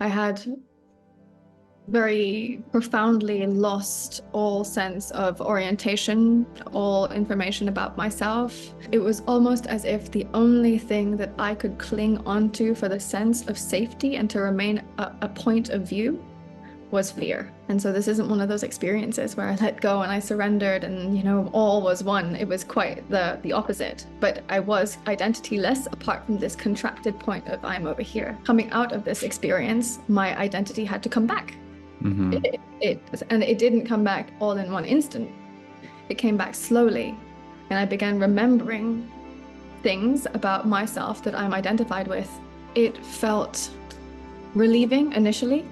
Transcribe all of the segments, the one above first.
I had very profoundly lost all sense of orientation, all information about myself. It was almost as if the only thing that I could cling onto for the sense of safety and to remain a point of view was fear. And so this isn't one of those experiences where I let go and I surrendered and, all was one. It was quite the opposite. But I was identityless apart from this contracted point of I'm over here. Coming out of this experience, my identity had to come back. Mm-hmm. And it didn't come back all in one instant. It came back slowly. And I began remembering things about myself that I'm identified with. It felt relieving initially,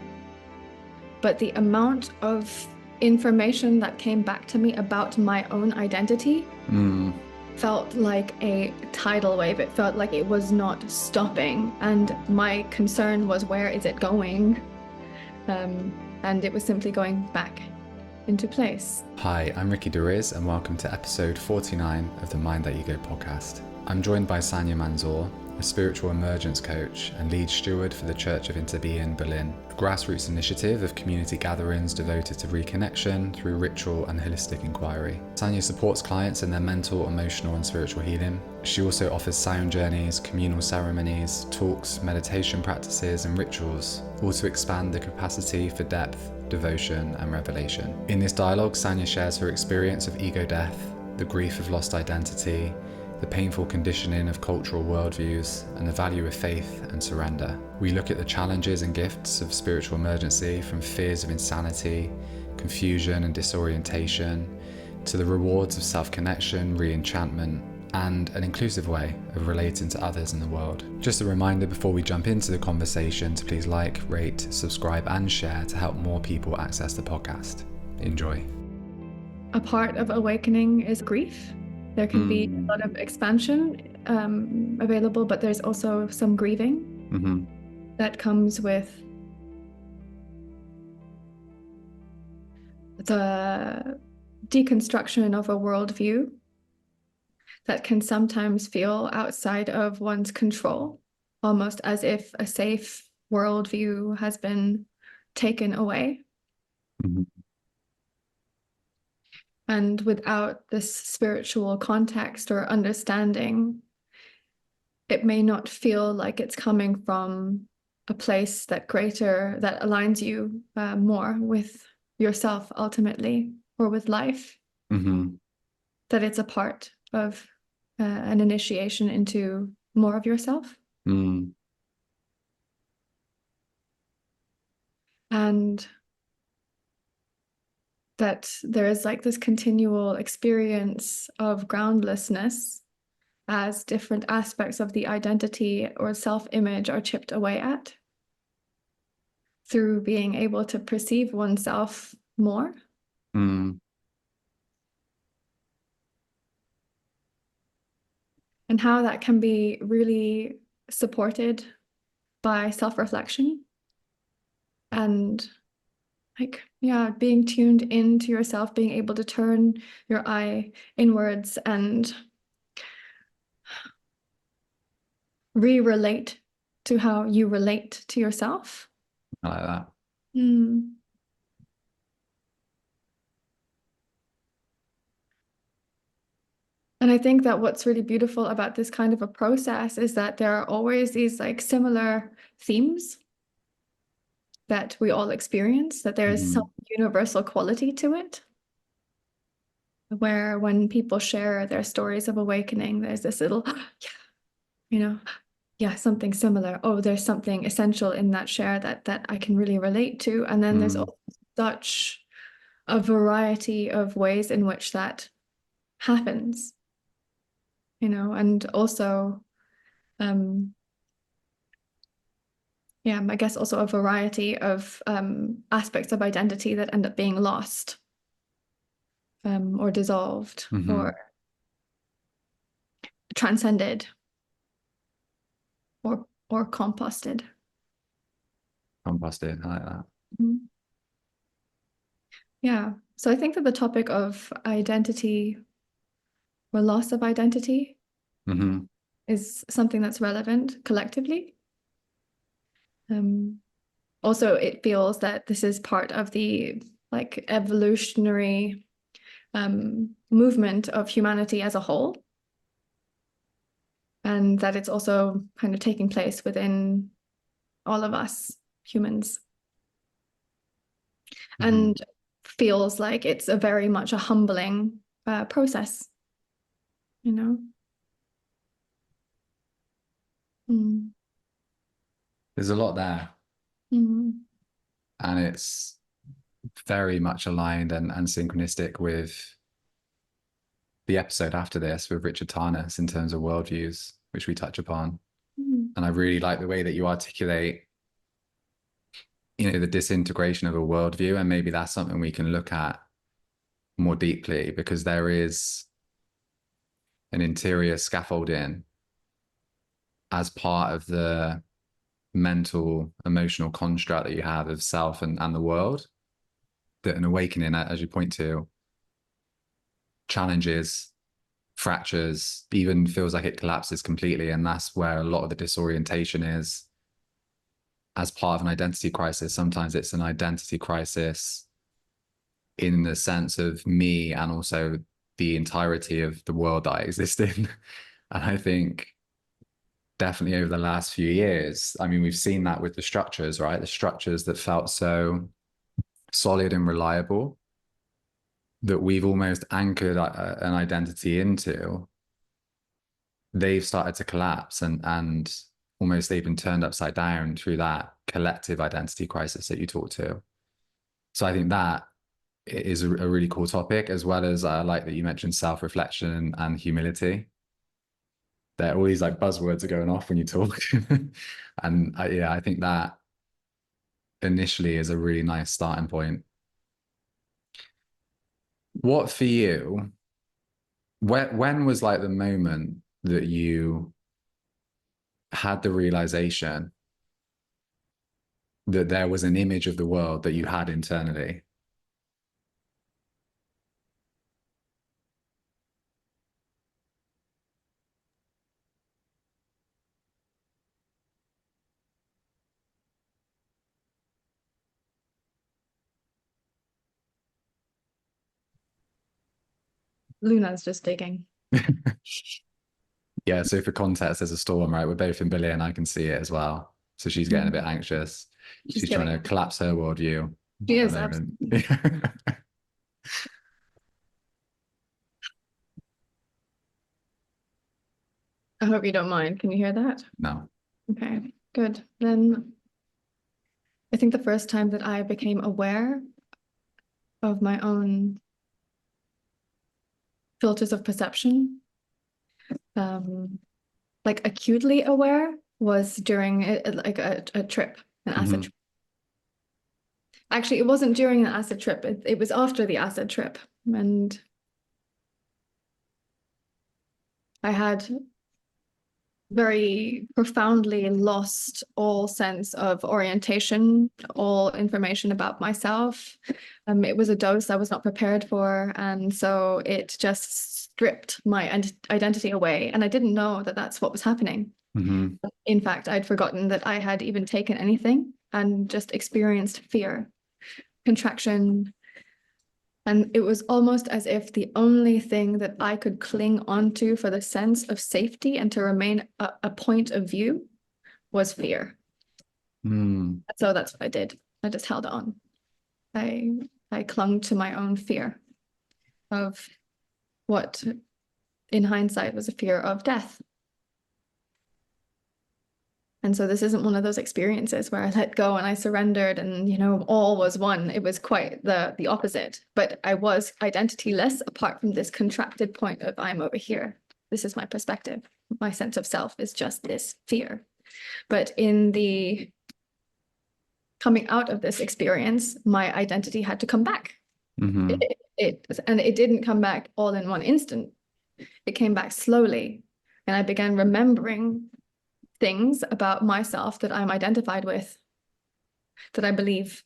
but the amount of information that came back to me about my own identity felt like a tidal wave. It felt like it was not stopping. And my concern was, where is it going? And it was simply going back into place. Hi, I'm Ricky Duriz and welcome to episode 49 of the Mind That You Go podcast. I'm joined by Sanya Manzoor, a spiritual emergence coach and lead steward for the Church of Interbeing, Berlin, a grassroots initiative of community gatherings devoted to reconnection through ritual and holistic inquiry. Sanya supports clients in their mental, emotional and spiritual healing. She also offers sound journeys, communal ceremonies, talks, meditation practices and rituals, all to expand the capacity for depth, devotion and revelation. In this dialogue, Sanya shares her experience of ego death, the grief of lost identity, the painful conditioning of cultural worldviews, and the value of faith and surrender. We look at the challenges and gifts of spiritual emergency, from fears of insanity, confusion and disorientation, to the rewards of self-connection, re-enchantment, and an inclusive way of relating to others in the world. Just a reminder before we jump into the conversation to please like, rate, subscribe and share to help more people access the podcast. Enjoy. A part of awakening is grief. There can be a lot of expansion available, but there's also some grieving that comes with the deconstruction of a worldview that can sometimes feel outside of one's control, almost as if a safe worldview has been taken away. And without this spiritual context or understanding, it may not feel like it's coming from a place that aligns you more with yourself ultimately, or with life. That it's a part of an initiation into more of yourself. And that there is like this continual experience of groundlessness as different aspects of the identity or self-image are chipped away at through being able to perceive oneself more. And how that can be really supported by self-reflection and being tuned into yourself, being able to turn your eye inwards and re-relate to how you relate to yourself. I like that. And I think that what's really beautiful about this kind of a process is that there are always these like similar themes that we all experience, that there is some universal quality to it, where when people share their stories of awakening, there's this little, something similar. Oh, there's something essential in that share that I can really relate to. And then there's also such a variety of ways in which that happens, and also, I guess also a variety of aspects of identity that end up being lost or dissolved or transcended or composted. Composted, I like that. Yeah. So I think that the topic of identity or loss of identity is something that's relevant collectively. also it feels that this is part of the like evolutionary movement of humanity as a whole, and that it's also kind of taking place within all of us humans, and feels like it's a very much a humbling process, you know. There's a lot there. And it's very much aligned and synchronistic with the episode after this with Richard Tarnas in terms of worldviews, which we touch upon. And I really like the way that you articulate, you know, the disintegration of a worldview. And maybe that's something we can look at more deeply, because there is an interior scaffolding as part of the mental, emotional construct that you have of self and the world, that an awakening, as you point to, challenges, fractures, even feels like it collapses completely. And that's where a lot of the disorientation is as part of an identity crisis. Sometimes it's an identity crisis in the sense of me and also the entirety of the world that I exist in. And I think definitely over the last few years, I mean, we've seen that with the structures, right? The structures that felt so solid and reliable that we've almost anchored an identity into, they've started to collapse and almost they've been turned upside down through that collective identity crisis that you talked to. So I think that is a really cool topic, as well as I like that you mentioned self-reflection and humility. There all these like buzzwords are going off when you talk. And yeah, I think that initially is a really nice starting point. What for you, when was like the moment that you had the realization that there was an image of the world that you had internally? Luna's just digging. Yeah, so for context, there's a storm, right? We're both in Berlin. I can see it as well. So she's getting a bit anxious. She's trying to collapse her worldview. She is, absolutely. I hope you don't mind. Can you hear that? No. Okay, good. Then I think the first time that I became aware of my own filters of perception, like acutely aware, was during like a trip, an acid trip. Actually, it wasn't during an acid trip. It was after the acid trip. And I had very profoundly lost all sense of orientation, all information about myself. It was a dose I was not prepared for. And so it just stripped my identity away. And I didn't know that that's what was happening. In fact, I'd forgotten that I had even taken anything and just experienced fear, contraction. And it was almost as if the only thing that I could cling onto for the sense of safety and to remain a point of view was fear. So that's what I did. I just held on. I clung to my own fear of what, in hindsight, was a fear of death. And so this isn't one of those experiences where I let go and I surrendered and, you know, all was one. It was quite the opposite. But I was identityless apart from this contracted point of I'm over here. This is my perspective. My sense of self is just this fear. But in the coming out of this experience, my identity had to come back. And it didn't come back all in one instant. It came back slowly. And I began remembering things about myself that I'm identified with, that I believe,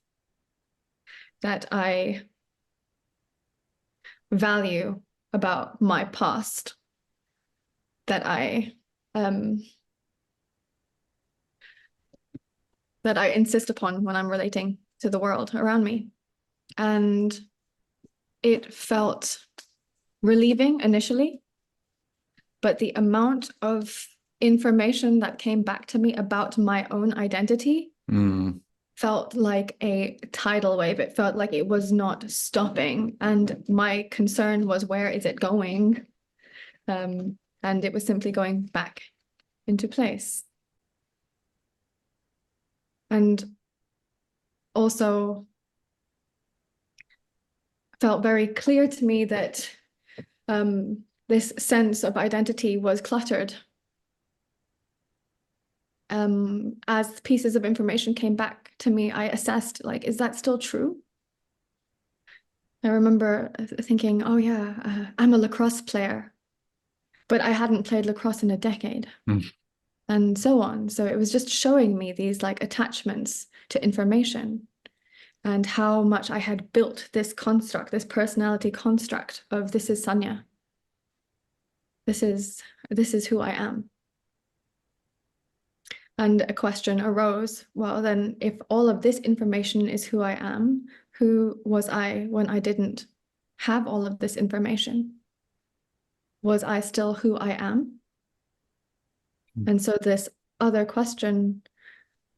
that I value about my past, that I that I insist upon when I'm relating to the world around me. And it felt relieving initially, but the amount of information that came back to me about my own identity felt like a tidal wave. It felt like it was not stopping. And my concern was, where is it going? And it was simply going back into place. And also felt very clear to me that this sense of identity was cluttered. As pieces of information came back to me, I assessed, like, is that still true? I remember thinking, oh yeah, I'm a lacrosse player, but I hadn't played lacrosse in a decade, and so on. So it was just showing me these like attachments to information and how much I had built this construct, this personality construct of this is Sanya. This is who I am. And a question arose, well, then if all of this information is who I am, who was I when I didn't have all of this information? Was I still who I am? And so this other question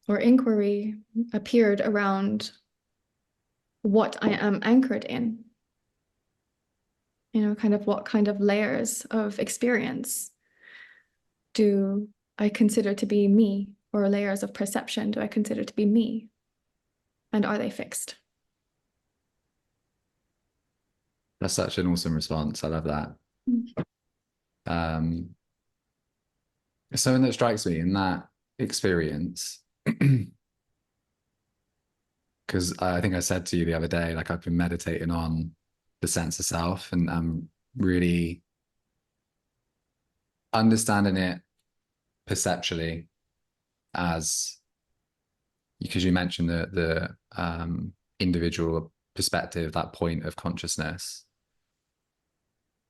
or inquiry appeared around what I am anchored in. You know, kind of what kind of layers of experience do I consider to be me, or layers of perception do I consider to be me? And are they fixed? That's such an awesome response. I love that. Something that strikes me in that experience, because I think I said to you the other day, like I've been meditating on the sense of self, and I'm really understanding it perceptually, as because you mentioned the individual perspective, that point of consciousness,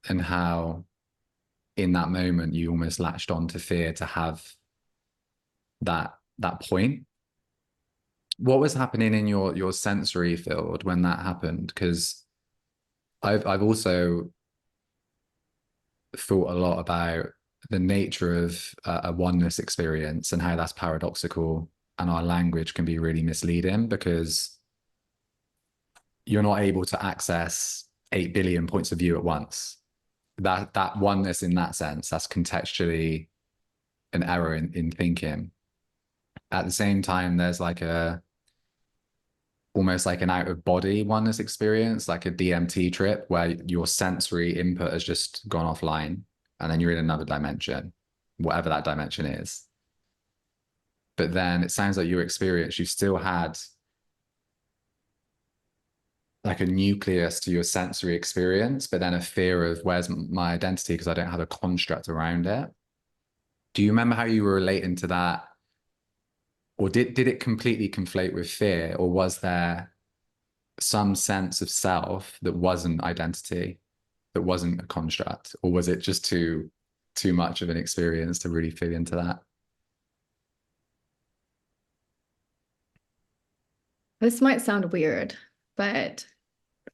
and how in that moment you almost latched on to fear to have that point. What was happening in your sensory field when that happened? Because I've also thought a lot about the nature of a oneness experience and how that's paradoxical, and our language can be really misleading because you're not able to access 8 billion points of view at once. That oneness in that sense, that's contextually an error in thinking. At the same time, there's like almost like an out of body oneness experience, like a DMT trip where your sensory input has just gone offline and then you're in another dimension, whatever that dimension is. But then it sounds like your experience, you still had like a nucleus to your sensory experience, but then a fear of where's my identity because I don't have a construct around it. Do you remember how you were relating to that? Or did it completely conflate with fear? Or was there some sense of self that wasn't identity, that wasn't a construct? Or was it just too much of an experience to really feel into that? This might sound weird, but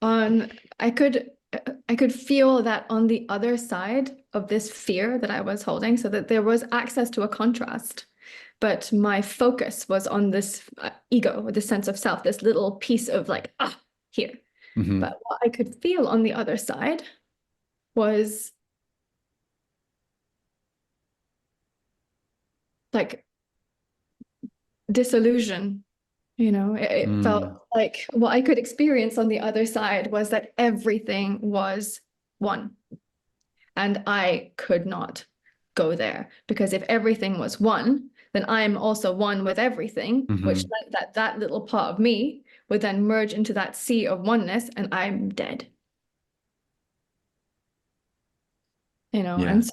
I could feel that on the other side of this fear that I was holding, so that there was access to a contrast, but my focus was on this ego, or this sense of self, this little piece of like, here. Mm-hmm. But what I could feel on the other side was like disillusion. You know, it felt like what I could experience on the other side was that everything was one. And I could not go there, because if everything was one, then I'm also one with everything, which meant that little part of me would then merge into that sea of oneness, and I'm dead. You know, yeah. And so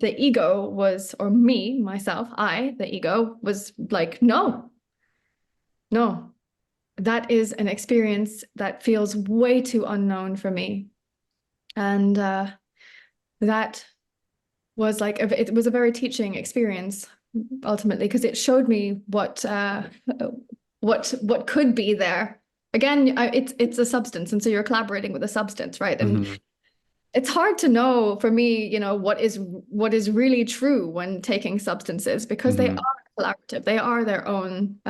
the ego was, or me, myself, the ego was like, no, that is an experience that feels way too unknown for me. And that was like, it was a very teaching experience ultimately, because it showed me what could be there. Again, it's a substance, and so you're collaborating with a substance, right? And Mm-hmm. it's hard to know for me, what is really true when taking substances, because they Mm-hmm. are collaborative. They are their own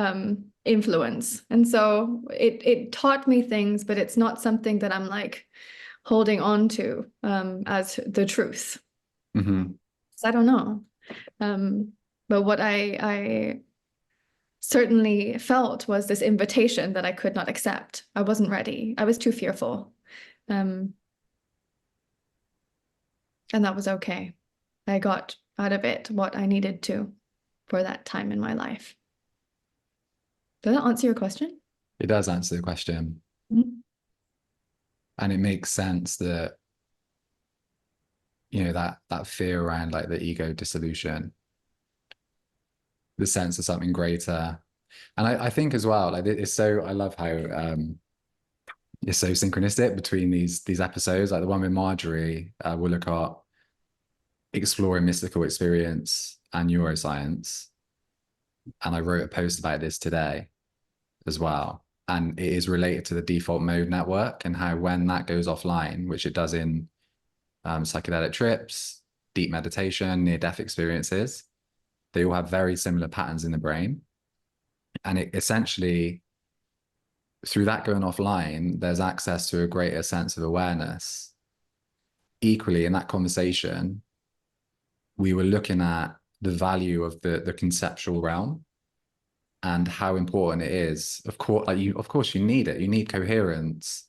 influence. And so it taught me things, but it's not something that I'm like holding on to as the truth. Mm-hmm. So I don't know. But what I certainly felt was this invitation that I could not accept. I wasn't ready. I was too fearful. Um, and that was okay. I got out of it what I needed to for that time in my life. Does that answer your question? It does answer the question. Mhm. And it makes sense that, that fear around like the ego dissolution, the sense of something greater. And I think as well, like I love how it's so synchronistic between these episodes. Like the one with Marjorie, we'll look at exploring mystical experience and neuroscience. And I wrote a post about this today as well. And it is related to the default mode network and how when that goes offline, which it does in psychedelic trips, deep meditation, near-death experiences, they all have very similar patterns in the brain. And it essentially, through that going offline, there's access to a greater sense of awareness. Equally, in that conversation, we were looking at the value of the conceptual realm and how important it is. Of course, you need it. You need coherence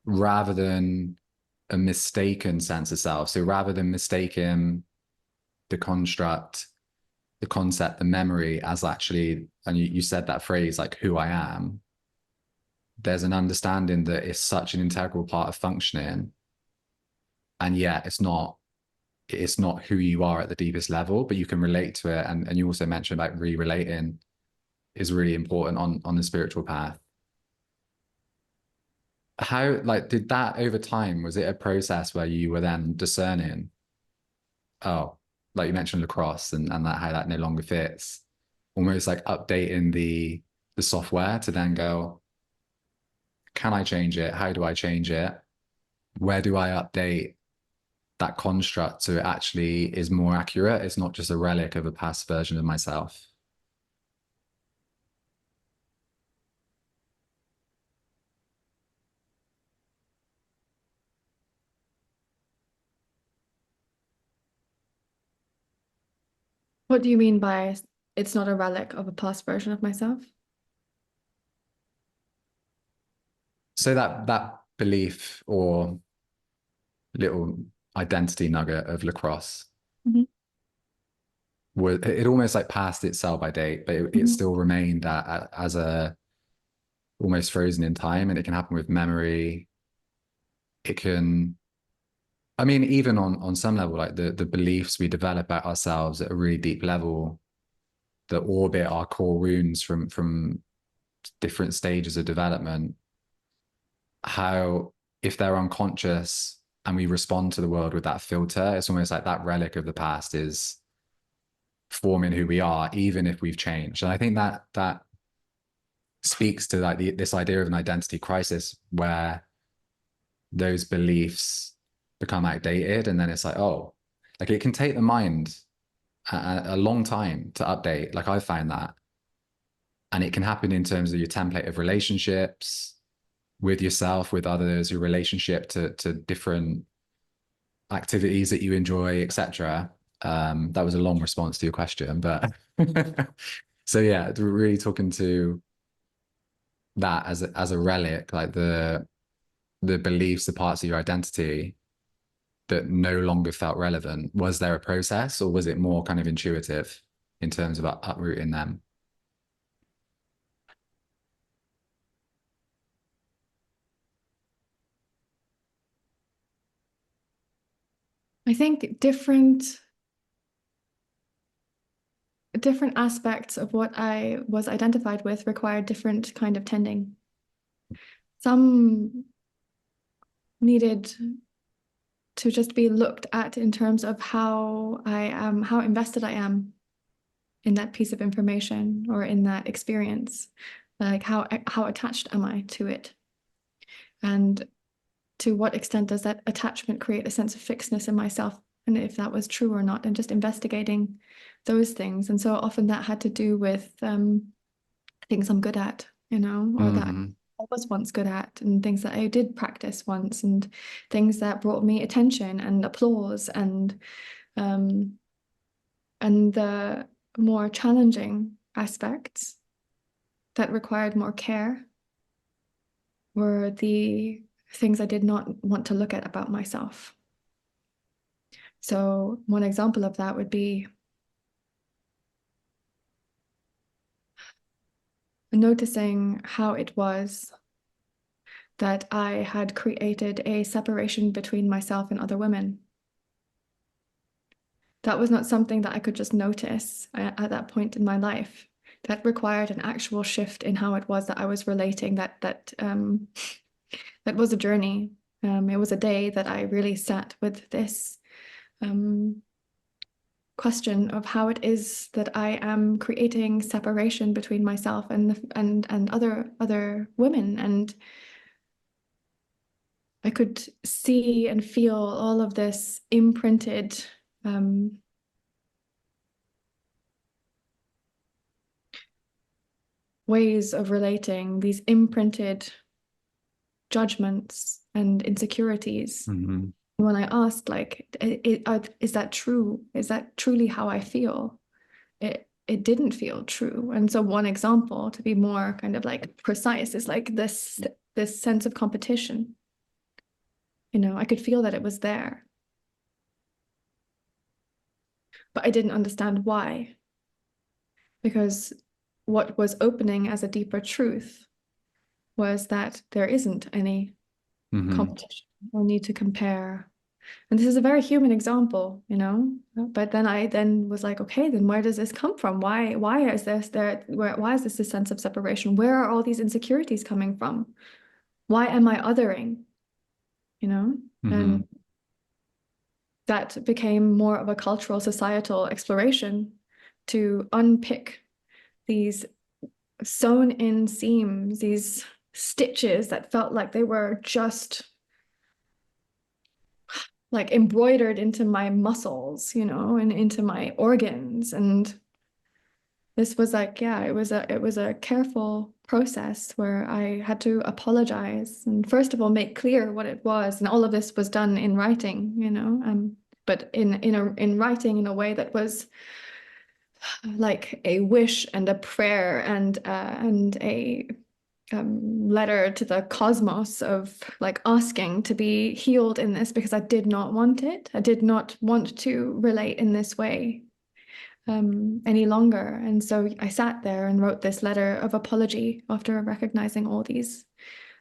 rather than a mistaken sense of self. So rather than mistaking the construct, the concept, the memory as actually, and you said that phrase like who I am, there's an understanding that it's such an integral part of functioning. And yet it's not who you are at the deepest level, but you can relate to it. And you also mentioned like re-relating is really important on the spiritual path. How, like, did that over time, was it a process where you were then discerning, oh, like you mentioned lacrosse and that how that no longer fits, almost like updating the software to then go, can I change it? How do I change it? Where do I update that construct so it actually is more accurate? It's not just a relic of a past version of myself. What do you mean by it's not a relic of a past version of myself? So that belief or little identity nugget of lacrosse Mhm. was, it almost like passed its sell by date, but it Mhm. still remained as a almost frozen in time, and it can happen with memory. It can, I mean, even on some level, like the beliefs we develop about ourselves at a really deep level that orbit our core wounds from different stages of development, how if they're unconscious and we respond to the world with that filter, it's almost like that relic of the past is forming who we are, even if we've changed. And I think that speaks to like this idea of an identity crisis where those beliefs become outdated, and then it's like, oh, like it can take the mind a long time to update. Like I found that, and it can happen in terms of your template of relationships with yourself, with others, your relationship to different activities that you enjoy, etc. That was a long response to your question, but so yeah, really talking to that as a relic, like the beliefs, the parts of your identity that no longer felt relevant. Was there a process, or was it more kind of intuitive in terms of uprooting them? I think different aspects of what I was identified with required different kind of tending. Some needed to just be looked at in terms of how I am, how invested I am that piece of information or in that experience? Like how attached am I to it? And to what extent does that attachment create a sense of fixedness in myself? And if that was true or not, and just investigating those things. And so often that had to do with things I'm good at, you know, or that I was once good at, and things that I did practice once, and things that brought me attention and applause, and the more challenging aspects that required more care were the things I did not want to look at about myself. So one example of that would be noticing how it was that I had created a separation between myself and other women. That was not something that I could just notice at that point in my life. That required an actual shift in how it was that I was relating. That was a journey. It was a day that I really sat with this question of how it is that I am creating separation between myself and other women. And I could see and feel all of this imprinted ways of relating, these imprinted judgments and insecurities. When I asked, like, is that true? Is that truly how I feel? It didn't feel true. And so one example, to be more kind of like precise, is like this sense of competition. You know, I could feel that it was there, but I didn't understand why. Because what was opening as a deeper truth was that there isn't any competition or need to compare. And this is a very human example, you know, but then I was like, okay, then where does this come from? Why is this there? Why is this sense of separation? Where are all these insecurities coming from? Why am I othering? You know, and that became more of a cultural, societal exploration to unpick these sewn in seams, these stitches that felt like they were just like embroidered into my muscles, you know, and into my organs. And this was like, yeah, it was a careful process where I had to apologize and first of all make clear what it was. And all of this was done in writing, you know, but in writing in a way that was like a wish and a prayer and a letter to the cosmos of like asking to be healed in this, because I did not want it. I did not want to relate in this way any longer. And so I sat there and wrote this letter of apology after recognizing all these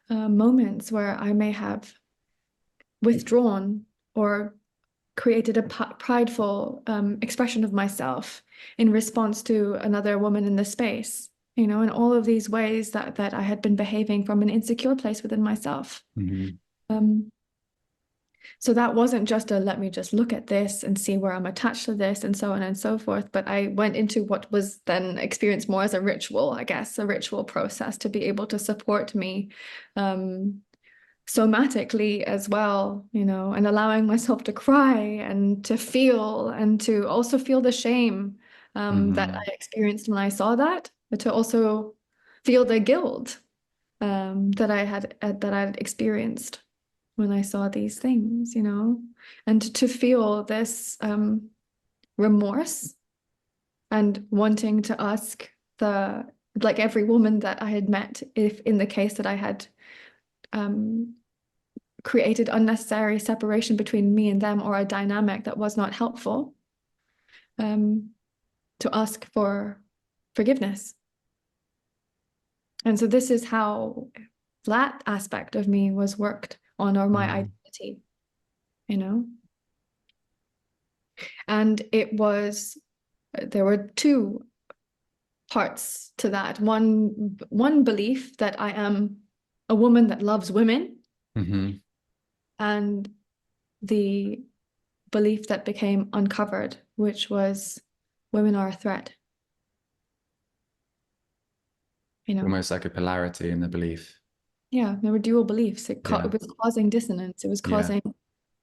moments where I may have withdrawn or created a prideful expression of myself in response to another woman in the space, you know, in all of these ways that I had been behaving from an insecure place within myself. So that wasn't just a let me just look at this and see where I'm attached to this and so on and so forth, but I went into what was then experienced more as a ritual, I guess, a ritual process to be able to support me somatically as well, you know, and allowing myself to cry and to feel and to also feel the shame that I experienced when I saw that, but to also feel the guilt that I had experienced when I saw these things, you know, and to feel this remorse and wanting to ask like every woman that I had met, if in the case that I had created unnecessary separation between me and them or a dynamic that was not helpful, to ask for forgiveness. And so this is how that aspect of me was worked on, or my identity, you know. And there were two parts to that. One belief that I am a woman that loves women, and the belief that became uncovered, which was women are a threat. you know. Almost like a polarity in the belief. Yeah, there were dual beliefs. It Yeah. was causing dissonance. It was Yeah. causing,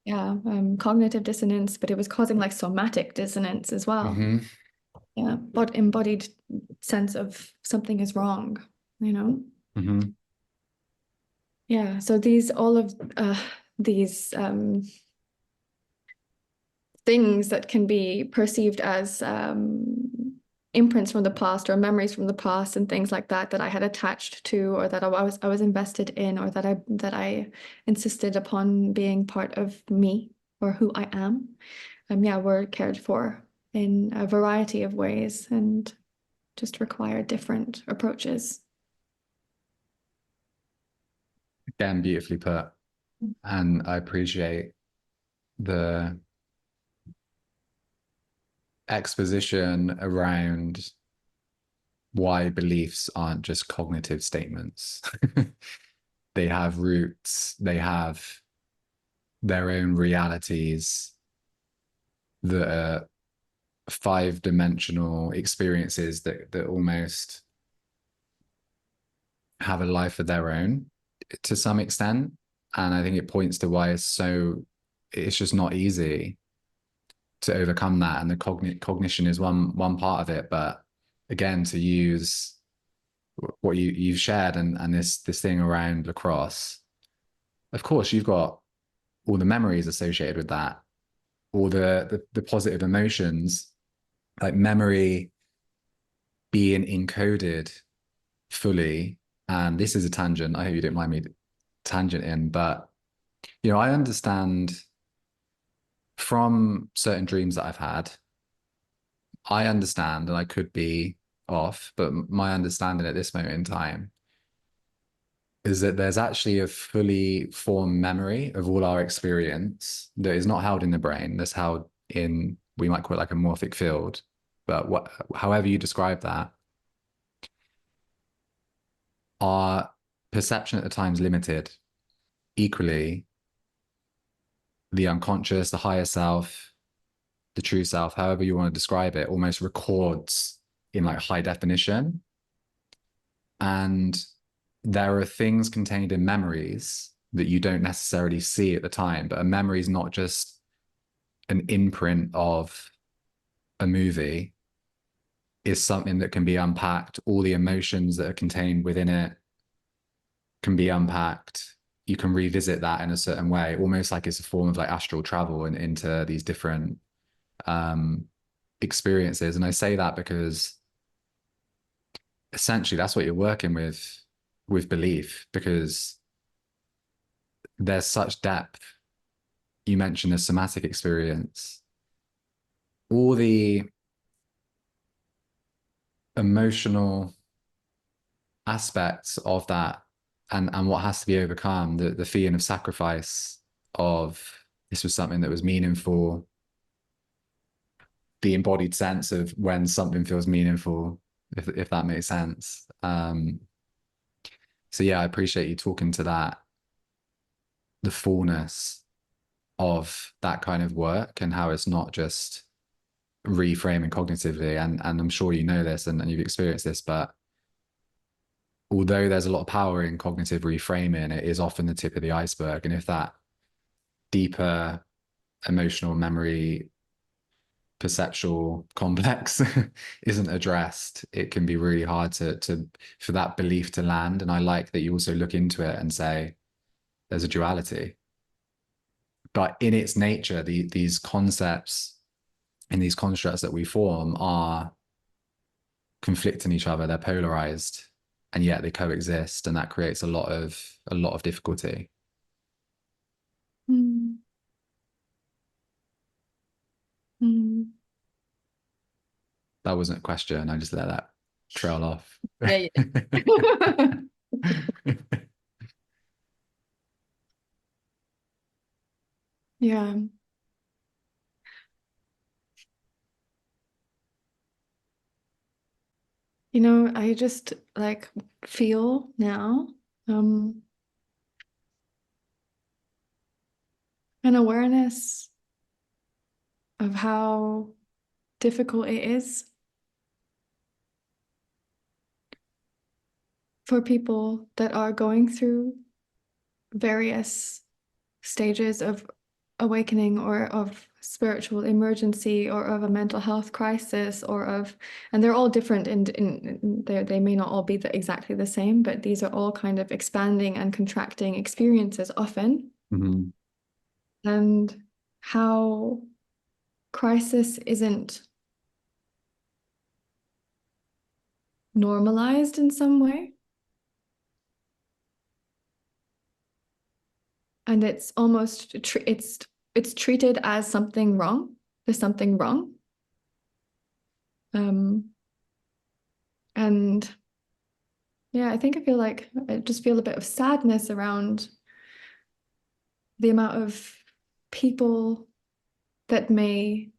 yeah, cognitive dissonance, but it was causing like somatic dissonance as well. Mm-hmm. Yeah, but embodied sense of something is wrong, you know? Mm-hmm. Yeah, so all of these things that can be perceived as imprints from the past or memories from the past and things like that that I had attached to, or that I was invested in, or that I insisted upon being part of me or who I am. Yeah, were cared for in a variety of ways and just require different approaches. Again, beautifully put. And I appreciate the exposition around why beliefs aren't just cognitive statements. They have roots, they have their own realities that are five-dimensional experiences that almost have a life of their own to some extent. And I think it points to why it's just not easy to overcome that. And the cognition is one part of it. But again, to use what you've shared and this thing around lacrosse, of course, you've got all the memories associated with that, all the positive emotions, like memory being encoded fully. And this is a tangent. I hope you don't mind me tangenting, but I understand from certain dreams that I've had. I understand, and I could be off, but my understanding at this moment in time is that there's actually a fully formed memory of all our experience that is not held in the brain. That's held in, we might call it like a morphic field, but however you describe that, our perception at the time is limited. Equally, the unconscious, the higher self, the true self, however you want to describe it, almost records in like high definition. And there are things contained in memories that you don't necessarily see at the time, but a memory is not just an imprint of a movie, is something that can be unpacked. All the emotions that are contained within it can be unpacked. You can revisit that in a certain way, almost like it's a form of like astral travel and into these different experiences. And I say that because essentially that's what you're working with belief, because there's such depth. You mentioned the somatic experience, all the emotional aspects of that, and what has to be overcome, the feeling of sacrifice, of this was something that was meaningful, the embodied sense of when something feels meaningful, if that makes sense. So yeah, I appreciate you talking to that, the fullness of that kind of work, and how it's not just reframing cognitively. And I'm sure you know this and you've experienced this, but although there's a lot of power in cognitive reframing, it is often the tip of the iceberg. And if that deeper emotional memory perceptual complex isn't addressed, it can be really hard for that belief to land. And I like that you also look into it and say there's a duality, but in its nature, these concepts and these constructs that we form are conflicting each other. They're polarized, and yet they coexist, and that creates a lot of difficulty. Mm. Mm. That wasn't a question. I just let that trail off. Yeah, you did. Yeah. I just like feel now an awareness of how difficult it is for people that are going through various stages of awakening or of spiritual emergency or of a mental health crisis and they're all different in they may not all be exactly the same, but these are all kind of expanding and contracting experiences often. Mm-hmm. And how crisis isn't normalized in some way. And it's almost it's treated as something wrong. There's something wrong. And yeah, I just feel a bit of sadness around the amount of people that may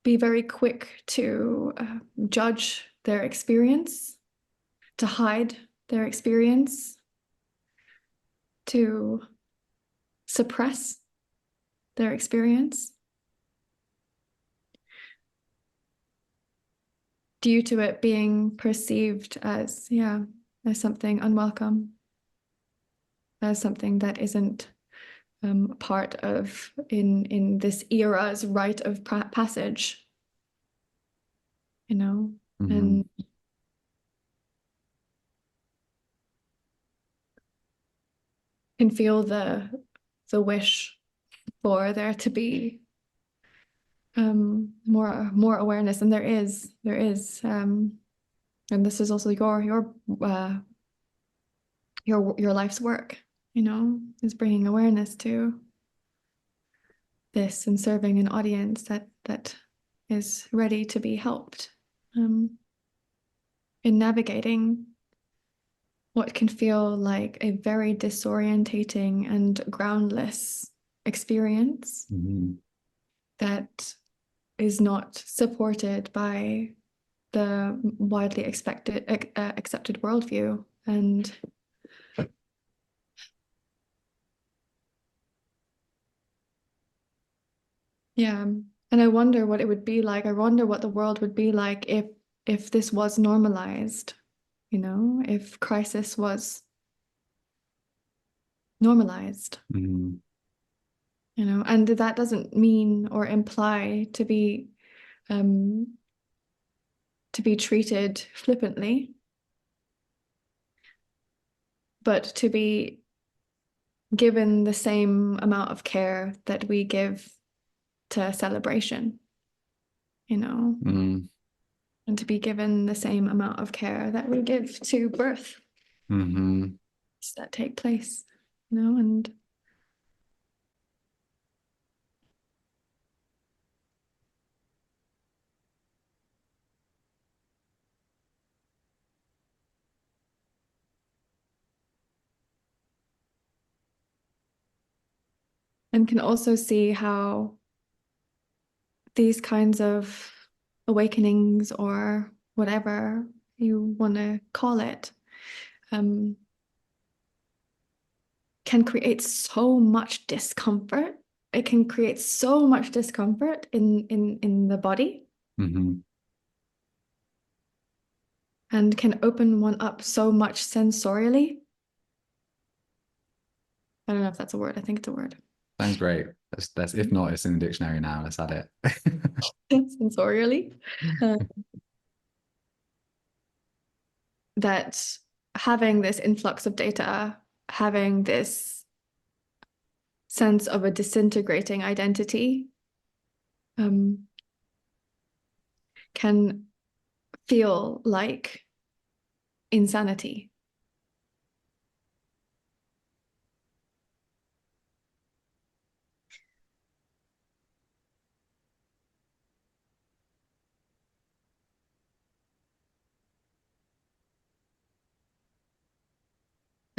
be very quick to judge their experience, to hide their experience, to suppress their experience, due to it being perceived as something unwelcome, as something that isn't part of in this era's rite of passage, Mm-hmm. and can feel the wish for there to be more awareness, and there is, and this is also your life's work, is bringing awareness to this and serving an audience that is ready to be helped in navigating what can feel like a very disorientating and groundless experience. Mm-hmm. That is not supported by the widely accepted worldview. And yeah, and I wonder what it would be like. I wonder what the world would be like if this was normalized, if crisis was normalized. Mm-hmm. And that doesn't mean or imply to be treated flippantly, but to be given the same amount of care that we give to celebration, and to be given the same amount of care that we give to birth that take place, and can also see how these kinds of awakenings, or whatever you want to call it, can create so much discomfort. It can create so much discomfort in the body, and can open one up so much sensorially. I don't know if that's a word. I think it's a word. Sounds great. That's if not, it's in the dictionary now. Let's add it. Sensorially. That having this influx of data, having this sense of a disintegrating identity, can feel like insanity.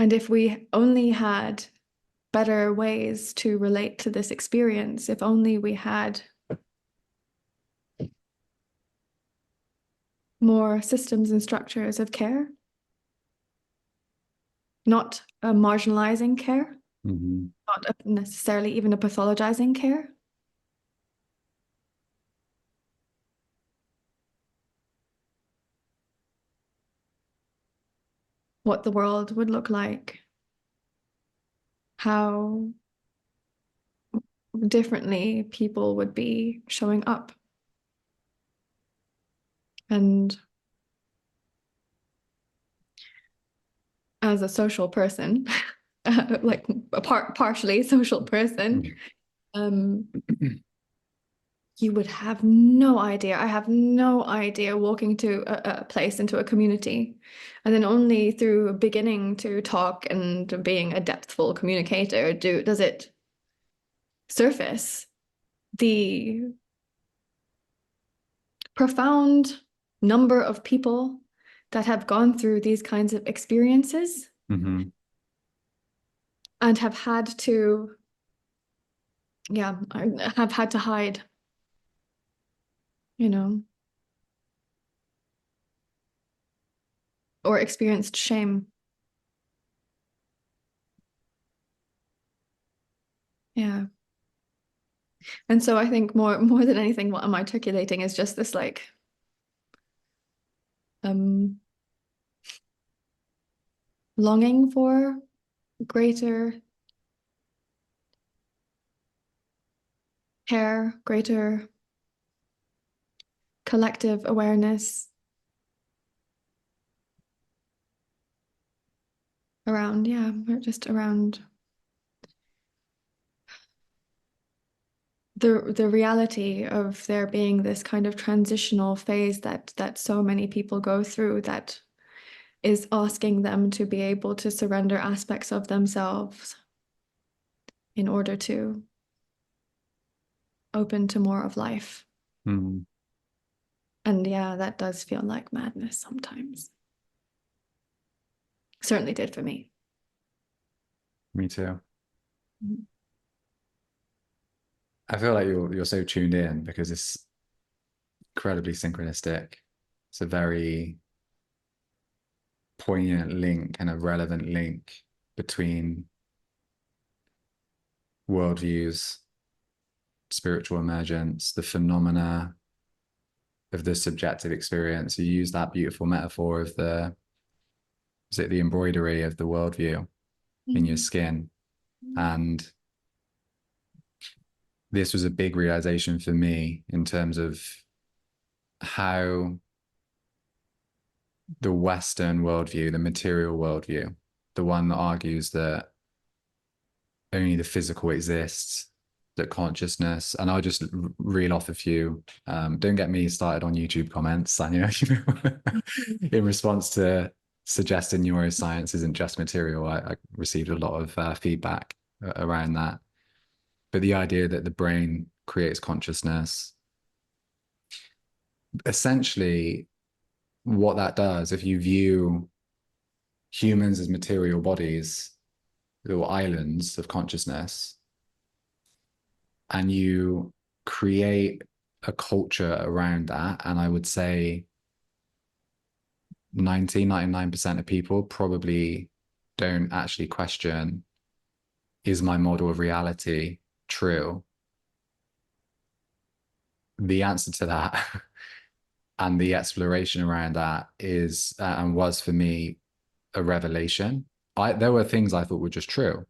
And if we only had better ways to relate to this experience, if only we had more systems and structures of care, not a marginalizing care, not necessarily even a pathologizing care, what the world would look like, how differently people would be showing up. And as a social person, like a partially social person, you would have no idea. I have no idea walking to a place, into a community, and then only through beginning to talk and being a depthful communicator does it surface the profound number of people that have gone through these kinds of experiences and have had to, have had to hide, or experienced shame. Yeah. And so I think more than anything, what I'm articulating is just this like longing for greater care, greater collective awareness around, just around the reality of there being this kind of transitional phase that so many people go through, that is asking them to be able to surrender aspects of themselves in order to open to more of life. And that does feel like madness sometimes. Certainly did for me. Me too. I feel like you're so tuned in because it's incredibly synchronistic. It's a very poignant link and a relevant link between worldviews, spiritual emergence, the phenomena of the subjective experience. You use that beautiful metaphor of the embroidery of the worldview in your skin. And this was a big realization for me in terms of how the Western worldview, the material worldview, the one that argues that only the physical exists, that consciousness, and I'll just reel off a few. Don't get me started on YouTube comments, Sanya, in response to suggesting neuroscience isn't just material. I received a lot of feedback around that. But the idea that the brain creates consciousness, essentially what that does, if you view humans as material bodies, little islands of consciousness, and you create a culture around that, and I would say 99% of people probably don't actually question, is my model of reality true? The answer to that and the exploration around that is and was for me a revelation. There were things I thought were just true,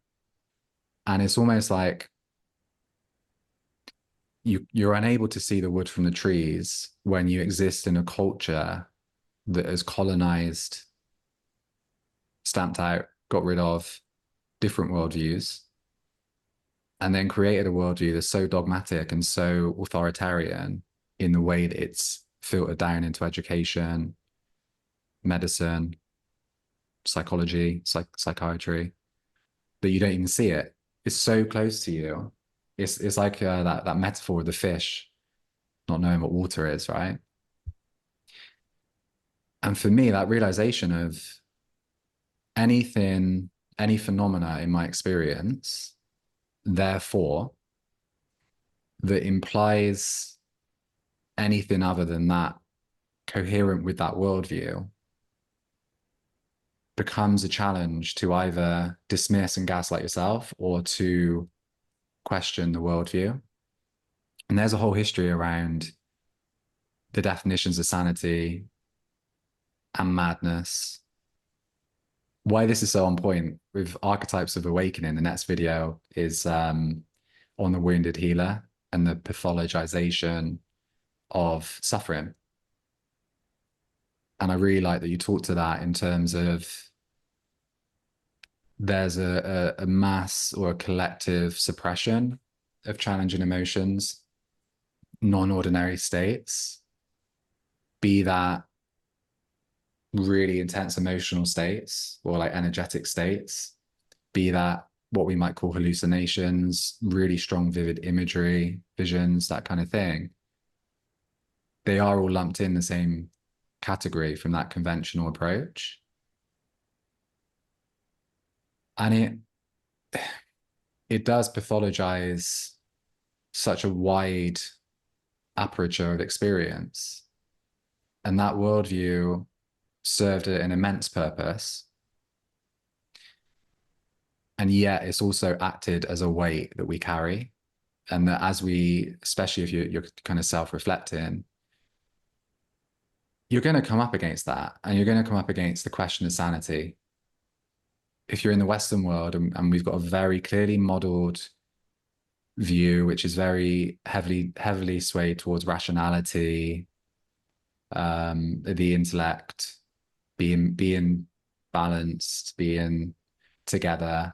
and it's almost like you're unable to see the wood from the trees when you exist in a culture that has colonized, stamped out, got rid of different worldviews, and then created a worldview that's so dogmatic and so authoritarian in the way that it's filtered down into education, medicine, psychology, psychiatry, that you don't even see it. It's so close to you. It's like that metaphor of the fish not knowing what water is, right? And for me, that realization of any phenomena in my experience, therefore, that implies anything other than that, coherent with that worldview, becomes a challenge to either dismiss and gaslight yourself or to question the worldview. And there's a whole history around the definitions of sanity and madness why this is so on point with archetypes of awakening, the next video is on the wounded healer and the pathologization of suffering. And I really like that you talk to that in terms of there's a mass or a collective suppression of challenging emotions, non-ordinary states, be that really intense emotional states or like energetic states, be that what we might call hallucinations, really strong, vivid imagery, visions, that kind of thing. They are all lumped in the same category from that conventional approach. And it does pathologize such a wide aperture of experience. And that worldview served an immense purpose. And yet it's also acted as a weight that we carry. And that as we, especially if you're kind of self-reflecting, you're going to come up against that. And you're going to come up against the question of sanity. If you're in the Western world and we've got a very clearly modeled view, which is very heavily swayed towards rationality, the intellect, being balanced, being together,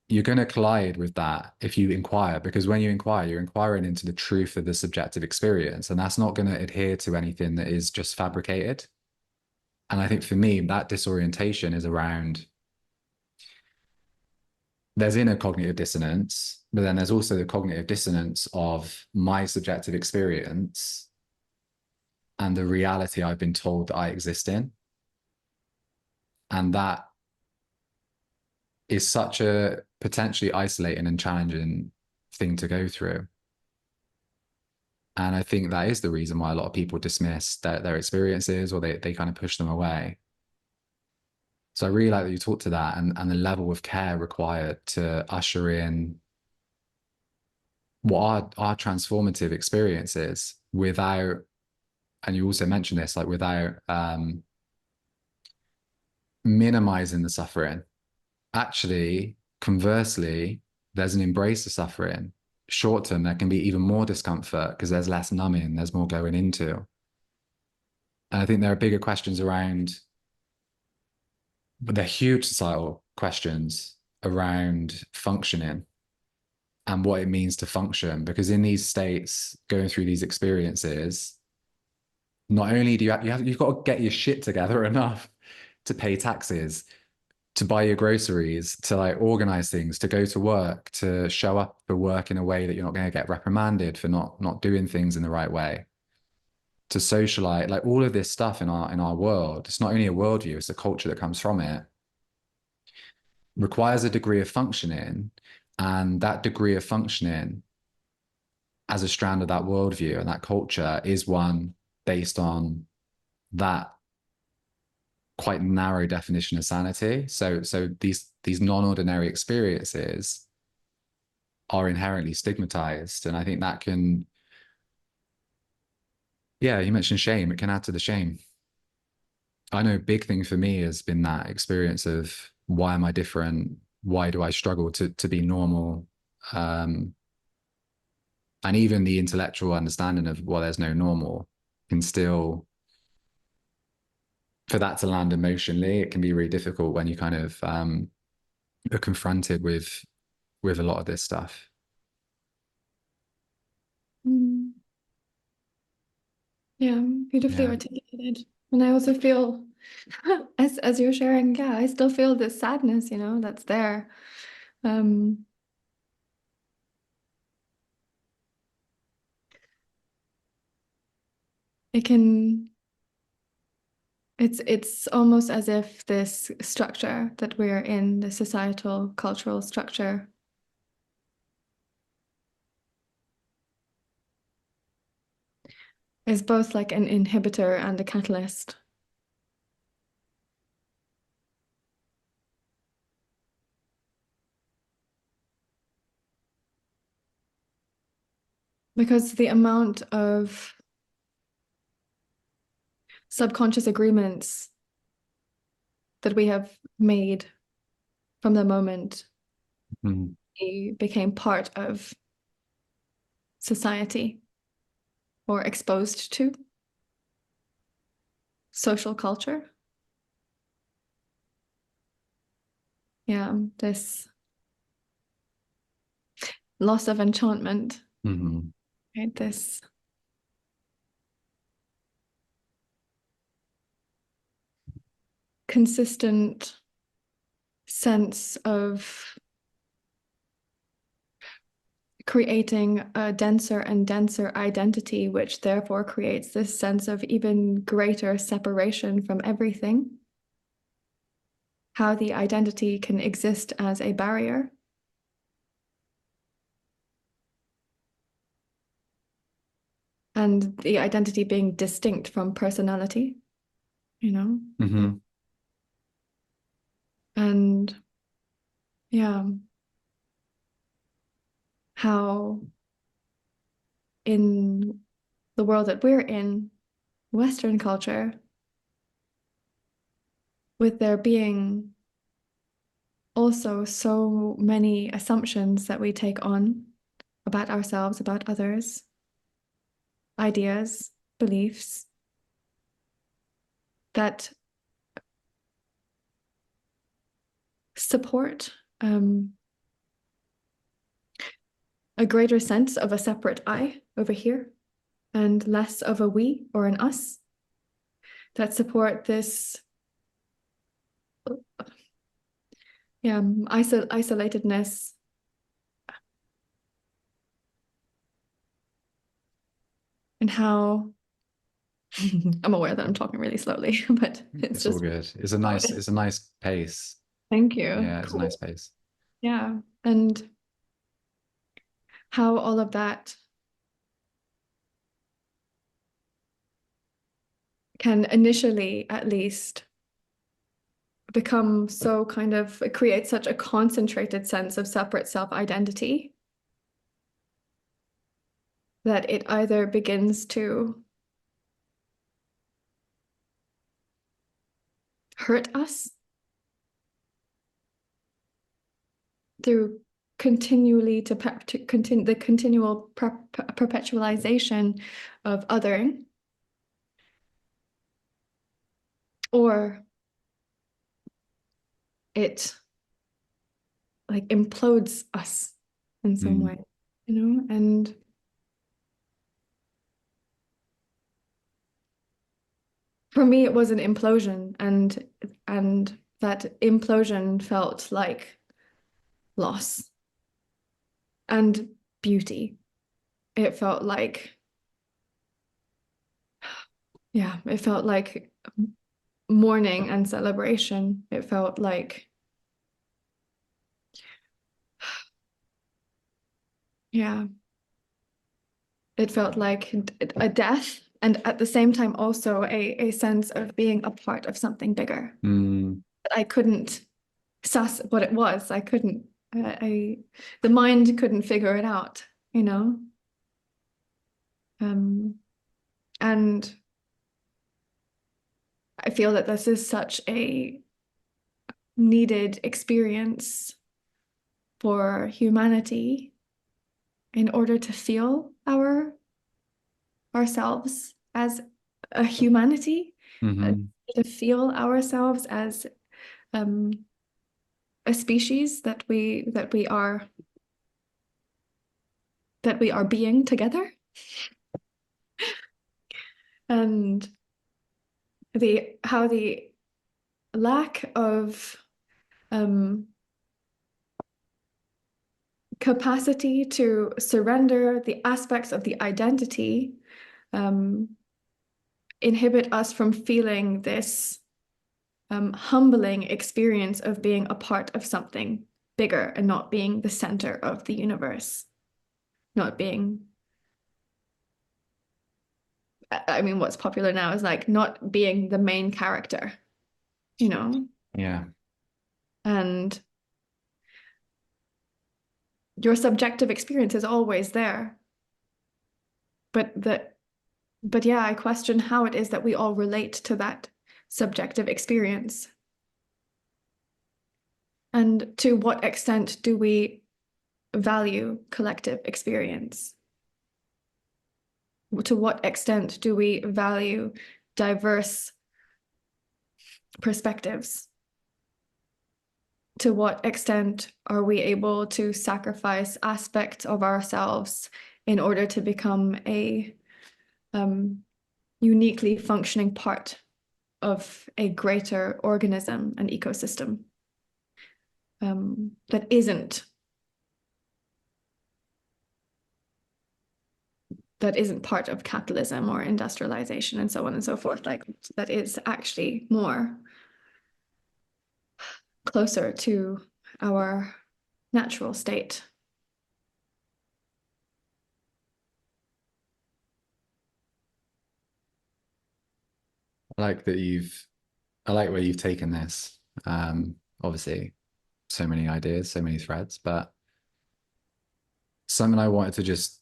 you're going to collide with that if you inquire, because when you inquire, you're inquiring into the truth of the subjective experience, and that's not going to adhere to anything that is just fabricated. And I think for me, that disorientation is around, there's inner cognitive dissonance, but then there's also the cognitive dissonance of my subjective experience and the reality I've been told that I exist in. And that is such a potentially isolating and challenging thing to go through. And I think that is the reason why a lot of people dismiss their experiences, or they kind of push them away. So I really like that you talk to that and the level of care required to usher in what our transformative experiences without, and you also mentioned this, like without minimizing the suffering. Actually, conversely, there's an embrace of suffering. Short term, there can be even more discomfort because there's less numbing, there's more going into. And I think there are bigger questions around, but they're huge societal questions around functioning and what it means to function. Because in these states, going through these experiences, not only do you've got to get your shit together enough to pay taxes, to buy your groceries, to like organize things, to go to work, to show up for work in a way that you're not going to get reprimanded for not doing things in the right way, to socialize, like all of this stuff in our world. It's not only a worldview, it's a culture that comes from it, requires a degree of functioning. And that degree of functioning as a strand of that worldview and that culture is one based on that quite narrow definition of sanity. So these non-ordinary experiences are inherently stigmatized. And I think that can, yeah, you mentioned shame. It can add to the shame. I know a big thing for me has been that experience of, why am I different? Why do I struggle to be normal? And even the intellectual understanding of, well, there's no normal, can still, for that to land emotionally, it can be really difficult when you kind of are confronted with a lot of this stuff. Yeah, beautifully articulated. And I also feel, as you're sharing, yeah, I still feel this sadness, that's there. It's almost as if this structure that we're in, the societal, cultural structure, is both like an inhibitor and a catalyst. Because the amount of subconscious agreements that we have made from the moment Mm-hmm. we became part of society or exposed to social culture. Yeah, this loss of enchantment, Mm-hmm. right? This consistent sense of creating a denser and denser identity, which therefore creates this sense of even greater separation from everything. How the identity can exist as a barrier. And the identity being distinct from personality, you know? Mm-hmm. And yeah, how in the world that we're in, Western culture, with there being also so many assumptions that we take on about ourselves, about others, ideas, beliefs, that support a greater sense of a separate I over here and less of a we or an us, that support this isolatedness, and how I'm aware that I'm talking really slowly, but it's It's all just good. It's a nice pace. thank you. Yeah, it's a Cool. nice pace. Yeah, and how all of that can initially, at least, become so kind of create such a concentrated sense of separate self-identity that it either begins to hurt us through continually to continue the continual perpetualization of othering, or it like implodes us in some way, you know? And for me, it was an implosion, and that implosion felt like loss and beauty. It felt like, yeah, it felt like mourning and celebration. It felt like, yeah, it felt like a death, and at the same time also a sense of being a part of something bigger. I couldn't suss what it was. I couldn't, the mind couldn't figure it out, you know? And I feel that this is such a needed experience for humanity in order to feel ourselves as a humanity, to feel ourselves as a species that we are being together, and how the lack of capacity to surrender the aspects of the identity inhibit us from feeling this humbling experience of being a part of something bigger and not being the center of the universe, not being, I mean, what's popular now is like not being the main character, you know? Yeah. And your subjective experience is always there. But yeah, I question how it is that we all relate to that subjective experience. And to what extent do we value collective experience? To what extent do we value diverse perspectives? To what extent are we able to sacrifice aspects of ourselves in order to become a uniquely functioning part of a greater organism and ecosystem that isn't part of capitalism or industrialization and so on and so forth, like that is actually more closer to our natural state. I like where you've taken this. Obviously, so many ideas, so many threads, but something I wanted to just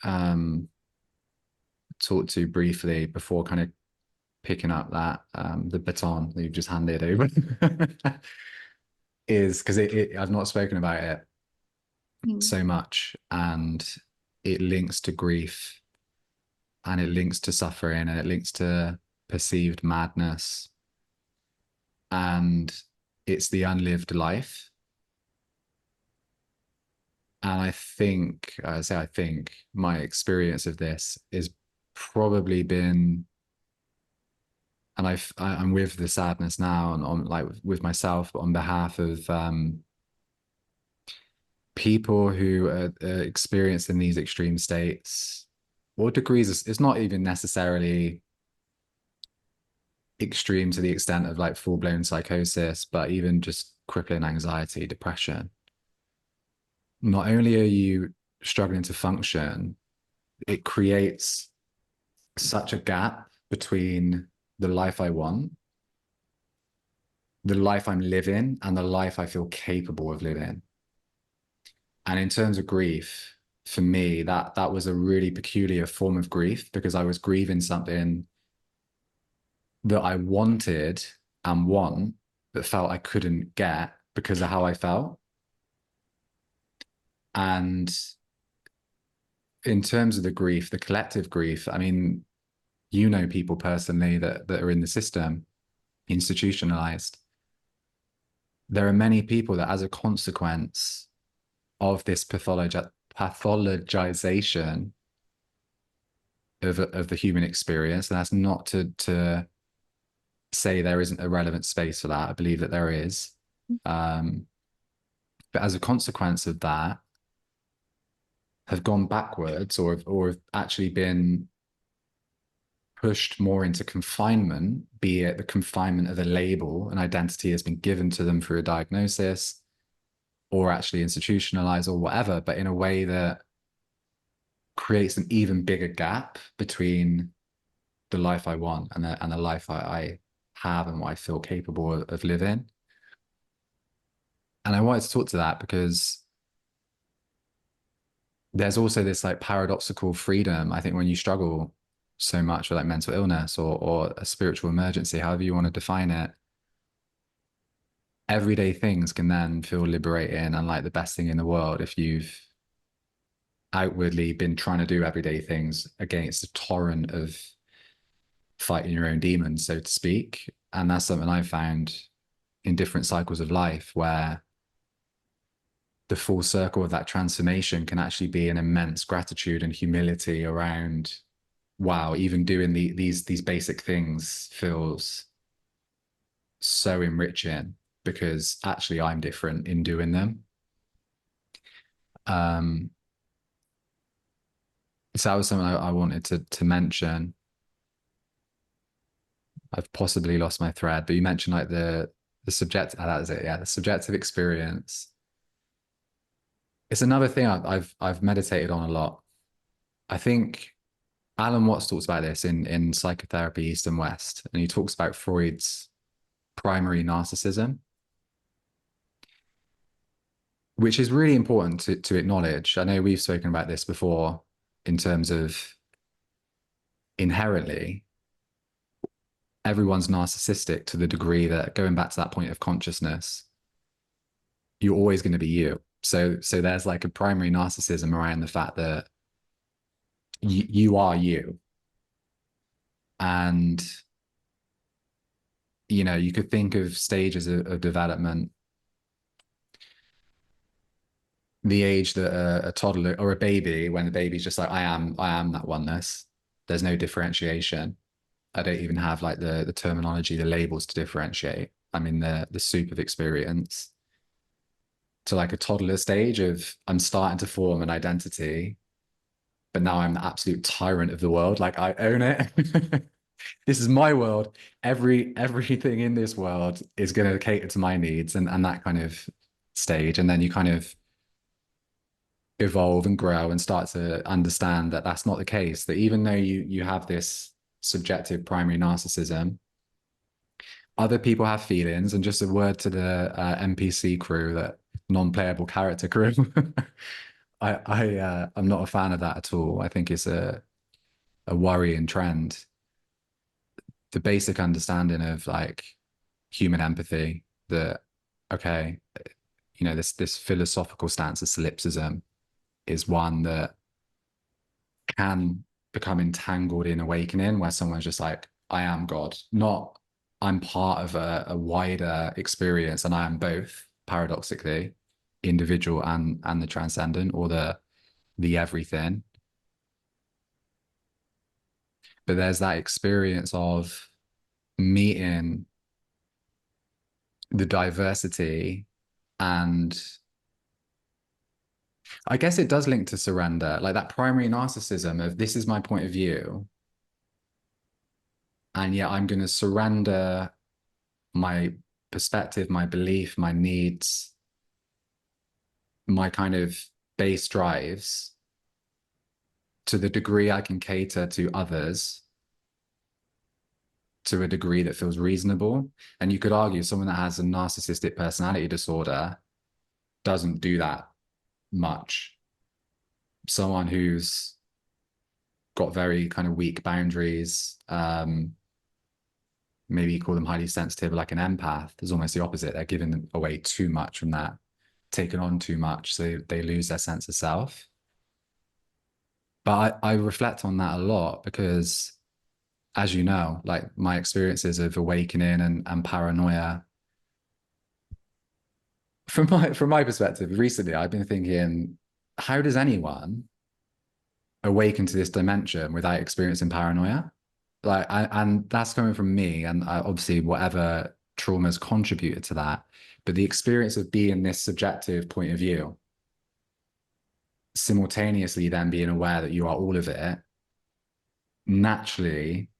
talk to briefly before kind of picking up that the baton that you've just handed over is because I've not spoken about it so much, and it links to grief, and it links to suffering, and it links to perceived madness, and it's the unlived life. And I think my experience of this is probably been, and I'm with the sadness now, and on like with myself, but on behalf of people who are experiencing these extreme states or degrees. It's not even necessarily extreme to the extent of like full-blown psychosis, but even just crippling anxiety, depression. Not only are you struggling to function, it creates such a gap between the life I want, the life I'm living, and the life I feel capable of living. And in terms of grief, for me, that was a really peculiar form of grief, because I was grieving something that I wanted and want, but felt I couldn't get because of how I felt. And in terms of the grief, the collective grief, I mean, you know people personally that are in the system, institutionalized. There are many people that, as a consequence of this pathologization of the human experience, and that's not to say there isn't a relevant space for that. I believe that there is. But as a consequence of that, have gone backwards or have actually been pushed more into confinement, be it the confinement of a label, an identity has been given to them through a diagnosis, or actually institutionalized or whatever, but in a way that creates an even bigger gap between the life I want and the life I have and what I feel capable of living. And I wanted to talk to that because there's also this like paradoxical freedom, I think, when you struggle so much with like mental illness or a spiritual emergency, however you want to define it. Everyday things can then feel liberating and like the best thing in the world if you've outwardly been trying to do everyday things against a torrent of fighting your own demons, so to speak. And that's something I've found in different cycles of life, where the full circle of that transformation can actually be an immense gratitude and humility around, wow, even doing these basic things feels so enriching because actually I'm different in doing them. So that was something I wanted to mention. I've possibly lost my thread, but you mentioned like the subjective, that is it, yeah, the subjective experience. It's another thing I've meditated on a lot. I think Alan Watts talks about this in Psychotherapy East and West, and he talks about Freud's primary narcissism, which is really important to acknowledge. I know we've spoken about this before in terms of inherently everyone's narcissistic to the degree that, going back to that point of consciousness, you're always going to be you. So there's like a primary narcissism around the fact that you are you. And, you know, you could think of stages of development. The age that a toddler or a baby, when the baby's just like, I am that oneness. There's no differentiation. I don't even have like the terminology, the labels to differentiate. I'm in the soup of experience. To like a toddler stage of I'm starting to form an identity, but now I'm the absolute tyrant of the world. Like I own it. This is my world. Everything in this world is going to cater to my needs, and that kind of stage. And then you kind of evolve and grow and start to understand that that's not the case. That even though you have this subjective primary narcissism, other people have feelings. And just a word to the NPC crew, that non-playable character crew. I'm not a fan of that at all. I think it's a worrying trend. The basic understanding of like human empathy, that okay, you know, this philosophical stance of solipsism is one that can become entangled in awakening, where someone's just like, I am God, not I'm part of a wider experience, and I am both, paradoxically, individual and the transcendent, or the everything. But there's that experience of meeting the diversity, and I guess it does link to surrender, like that primary narcissism of this is my point of view, and yet I'm going to surrender my perspective, my belief, my needs, my kind of base drives to the degree I can cater to others, to a degree that feels reasonable. And you could argue someone that has a narcissistic personality disorder doesn't do that much. Someone who's got very kind of weak boundaries, maybe you call them highly sensitive, like an empath, is almost the opposite. They're giving away too much from that, taking on too much, so they lose their sense of self. But I reflect on that a lot because, as you know, like my experiences of awakening and paranoia, from my perspective, recently I've been thinking, how does anyone awaken to this dimension without experiencing paranoia? Like, and that's coming from me, and obviously whatever traumas contributed to that. But the experience of being this subjective point of view, simultaneously then being aware that you are all of it, naturally,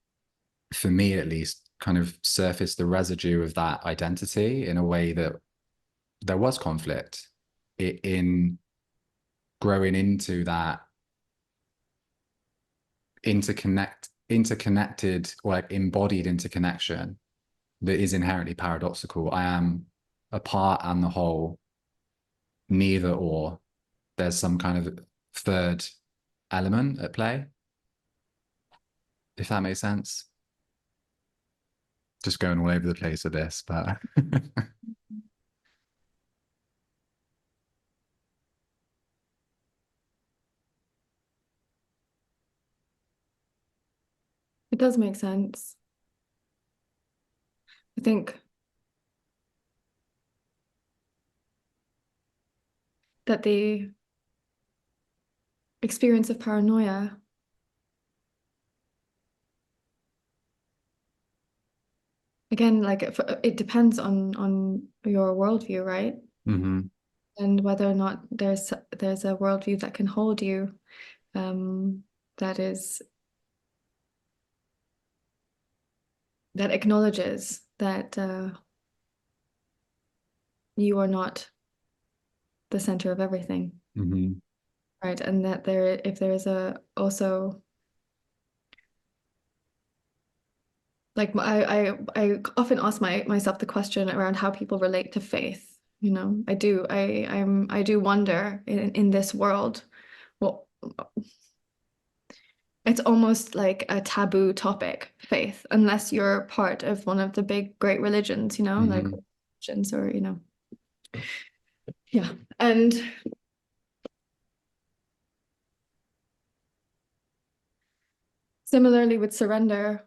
for me at least, kind of surfaced the residue of that identity in a way that there was conflict in growing into that interconnected, or like embodied interconnection that is inherently paradoxical. I am a part and the whole, neither or. There's some kind of third element at play, if that makes sense. Just going all over the place with this, but It does make sense. I think that the experience of paranoia again, like it depends on your worldview, right? mm-hmm. And whether or not there's a worldview that can hold you, that acknowledges that you are not the center of everything, Mm-hmm. right? And that if there is also like I often ask myself the question around how people relate to faith. You know, I do wonder in this world, well, it's almost like a taboo topic, faith, unless you're part of one of the big great religions, you know, like Mm-hmm. religions, or Yeah. And similarly with surrender,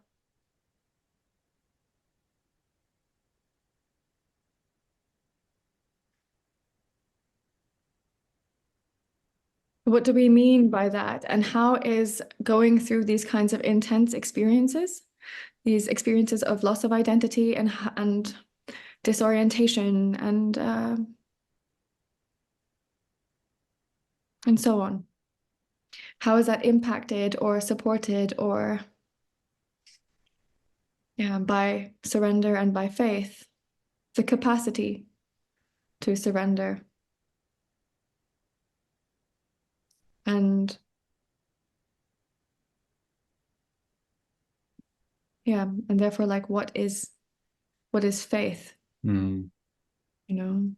what do we mean by that? And how is going through these kinds of intense experiences, these experiences of loss of identity and disorientation and so on, how is that impacted or supported or by surrender and by faith, the capacity to surrender and and therefore like what is faith? Mm. You know,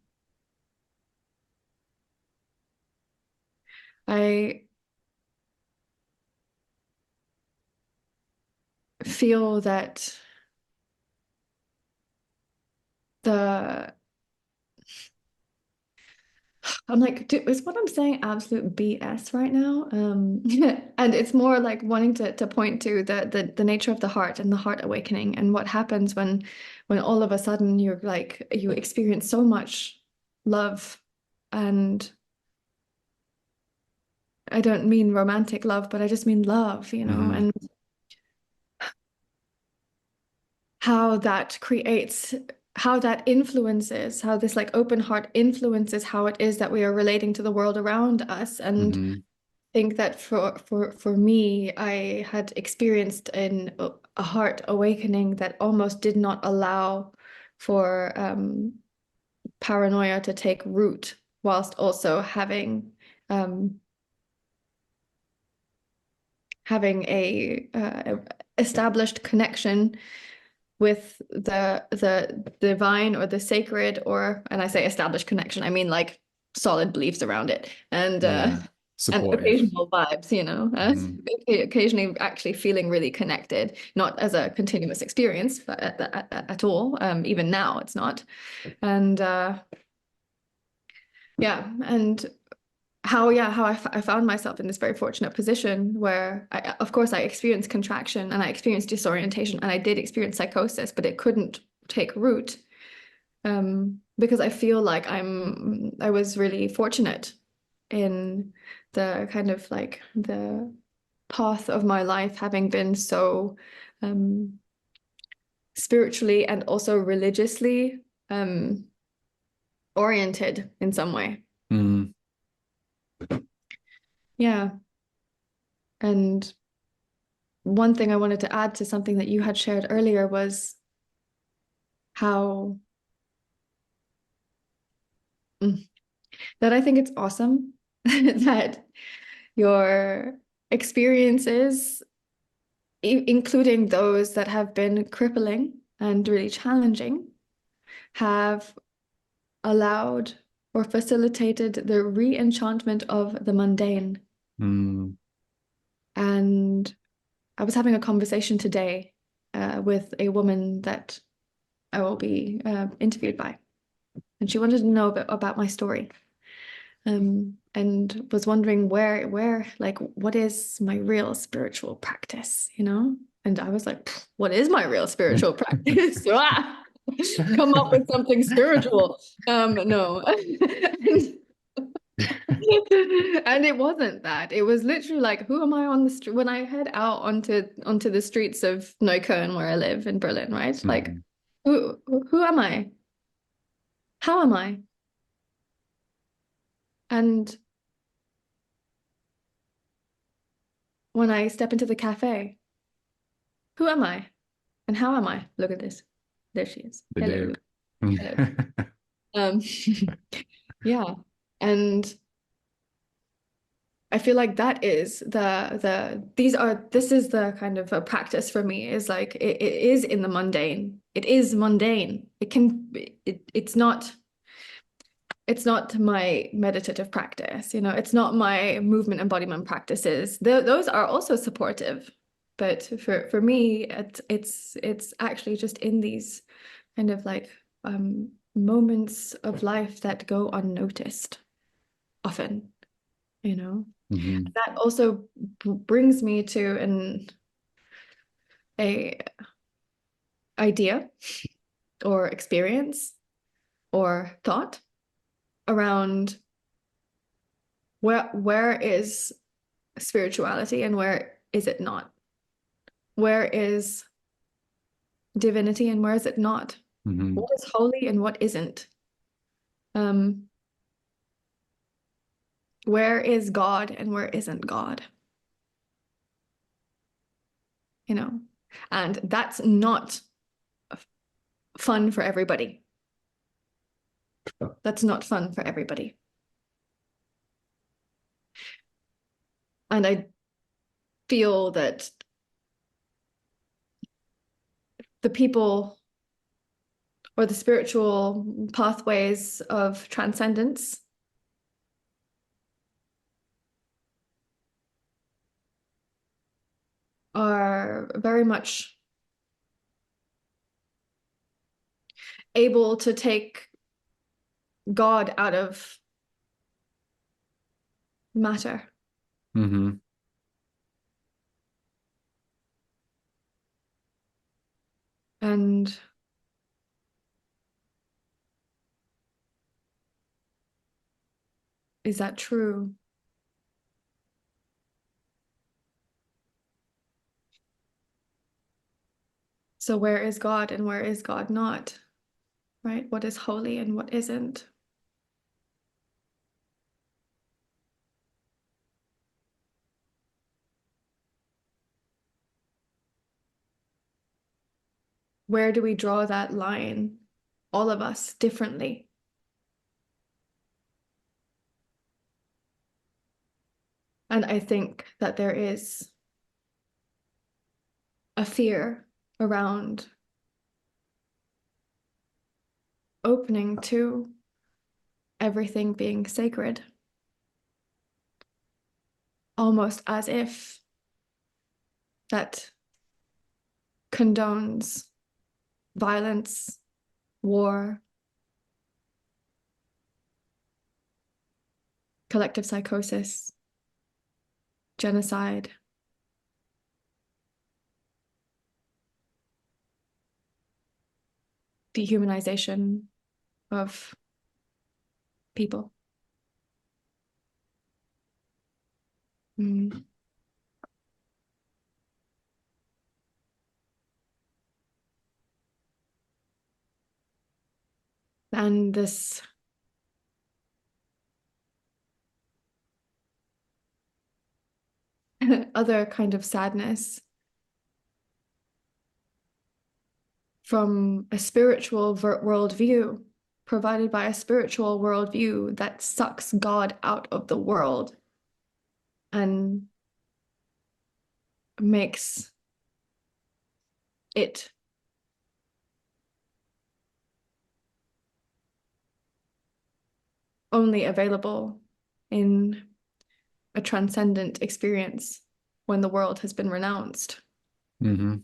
I feel that I'm like, is what I'm saying absolute BS right now? And it's more like wanting to point to the nature of the heart and the heart awakening and what happens when all of a sudden you're like you experience so much love, and I don't mean romantic love, but I just mean love, and how that creates, how that influences, how this like open heart influences how it is that we are relating to the world around us. And think that for me, I had experienced a heart awakening that almost did not allow for paranoia to take root, whilst also having a established connection with the divine or the sacred, and I say established connection, I mean like solid beliefs around it, and occasional vibes, occasionally actually feeling really connected, not as a continuous experience but at all. Even now it's not. And and how I found myself in this very fortunate position where of course I experienced contraction and I experienced disorientation and I did experience psychosis, but it couldn't take root, because I feel like I was really fortunate in the kind of like the path of my life having been so spiritually and also religiously oriented in some way. Yeah. And one thing I wanted to add to something that you had shared earlier was how that I think it's awesome that your experiences, including those that have been crippling and really challenging, have allowed or facilitated the re-enchantment of the mundane. And I was having a conversation today with a woman that I will be interviewed by, and she wanted to know a bit about my story, and was wondering where like what is my real spiritual practice, And I was like, what is my real spiritual practice? Come up with something spiritual. No. And it wasn't that. It was literally like, who am I on the street when I head out onto the streets of Neukölln, where I live in Berlin, right? Like, who am I? How am I? And when I step into the cafe, who am I? And how am I? Look at this. There she is. Hello. Hello. Yeah. And I feel like that is this is the kind of a practice for me, is like it is in the mundane. It is mundane. It's not my meditative practice, it's not my movement embodiment practices. Those are also supportive, but for me it's actually just in these kind of like moments of life that go unnoticed often, you know. Mm-hmm. That also brings me to a idea or experience or thought around where is spirituality and where is it not? Where is divinity and where is it not? Mm-hmm. What is holy and what isn't? Where is God and where isn't God? You know, and that's not fun for everybody. That's not fun for everybody. And I feel that the people or the spiritual pathways of transcendence are very much able to take God out of matter. Mm-hmm. And is that true? So where is God and where is God not? Right? What is holy and what isn't? Where do we draw that line? All of us differently. And I think that there is a fear around opening to everything being sacred, almost as if that condones violence, war, collective psychosis, genocide. Dehumanization of people. Mm. And this other kind of sadness from a spiritual worldview, provided by a spiritual worldview that sucks God out of the world and makes it only available in a transcendent experience when the world has been renounced. Mm-hmm.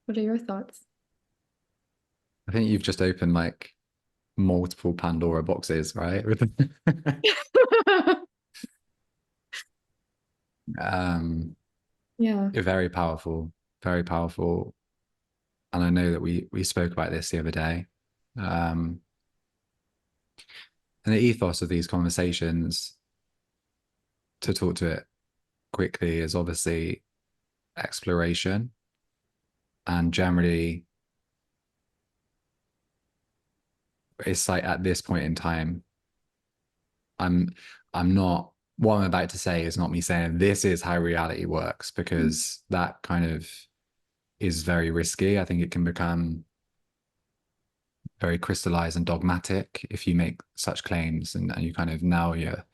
What are your thoughts? I think you've just opened like multiple Pandora boxes, right? Yeah. Very powerful, very powerful. And I know that we spoke about this the other day. And the ethos of these conversations, to talk to it quickly, is obviously exploration. And generally, it's like at this point in time, I'm not, what I'm about to say is not me saying this is how reality works, because that kind of is very risky. I think it can become very crystallized and dogmatic if you make such claims, and you kind of nail your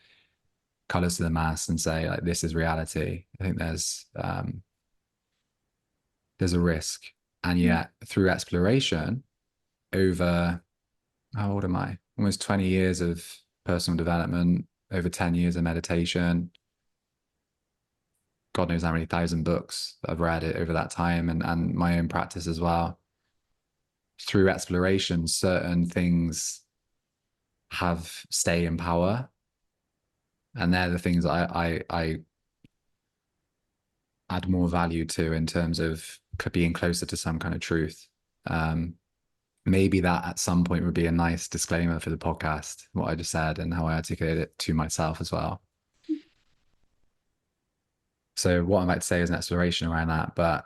colors to the mass and say like this is reality. I think there's a risk. And yet through exploration over, how old am I? Almost 20 years of personal development, over 10 years of meditation. God knows how many thousand books I've read it over that time, and my own practice as well. Through exploration, certain things have stay in power. And they're the things I add more value to in terms of being closer to some kind of truth. Maybe that at some point would be a nice disclaimer for the podcast, what I just said and how I articulate it to myself as well. So what I might say is an exploration around that,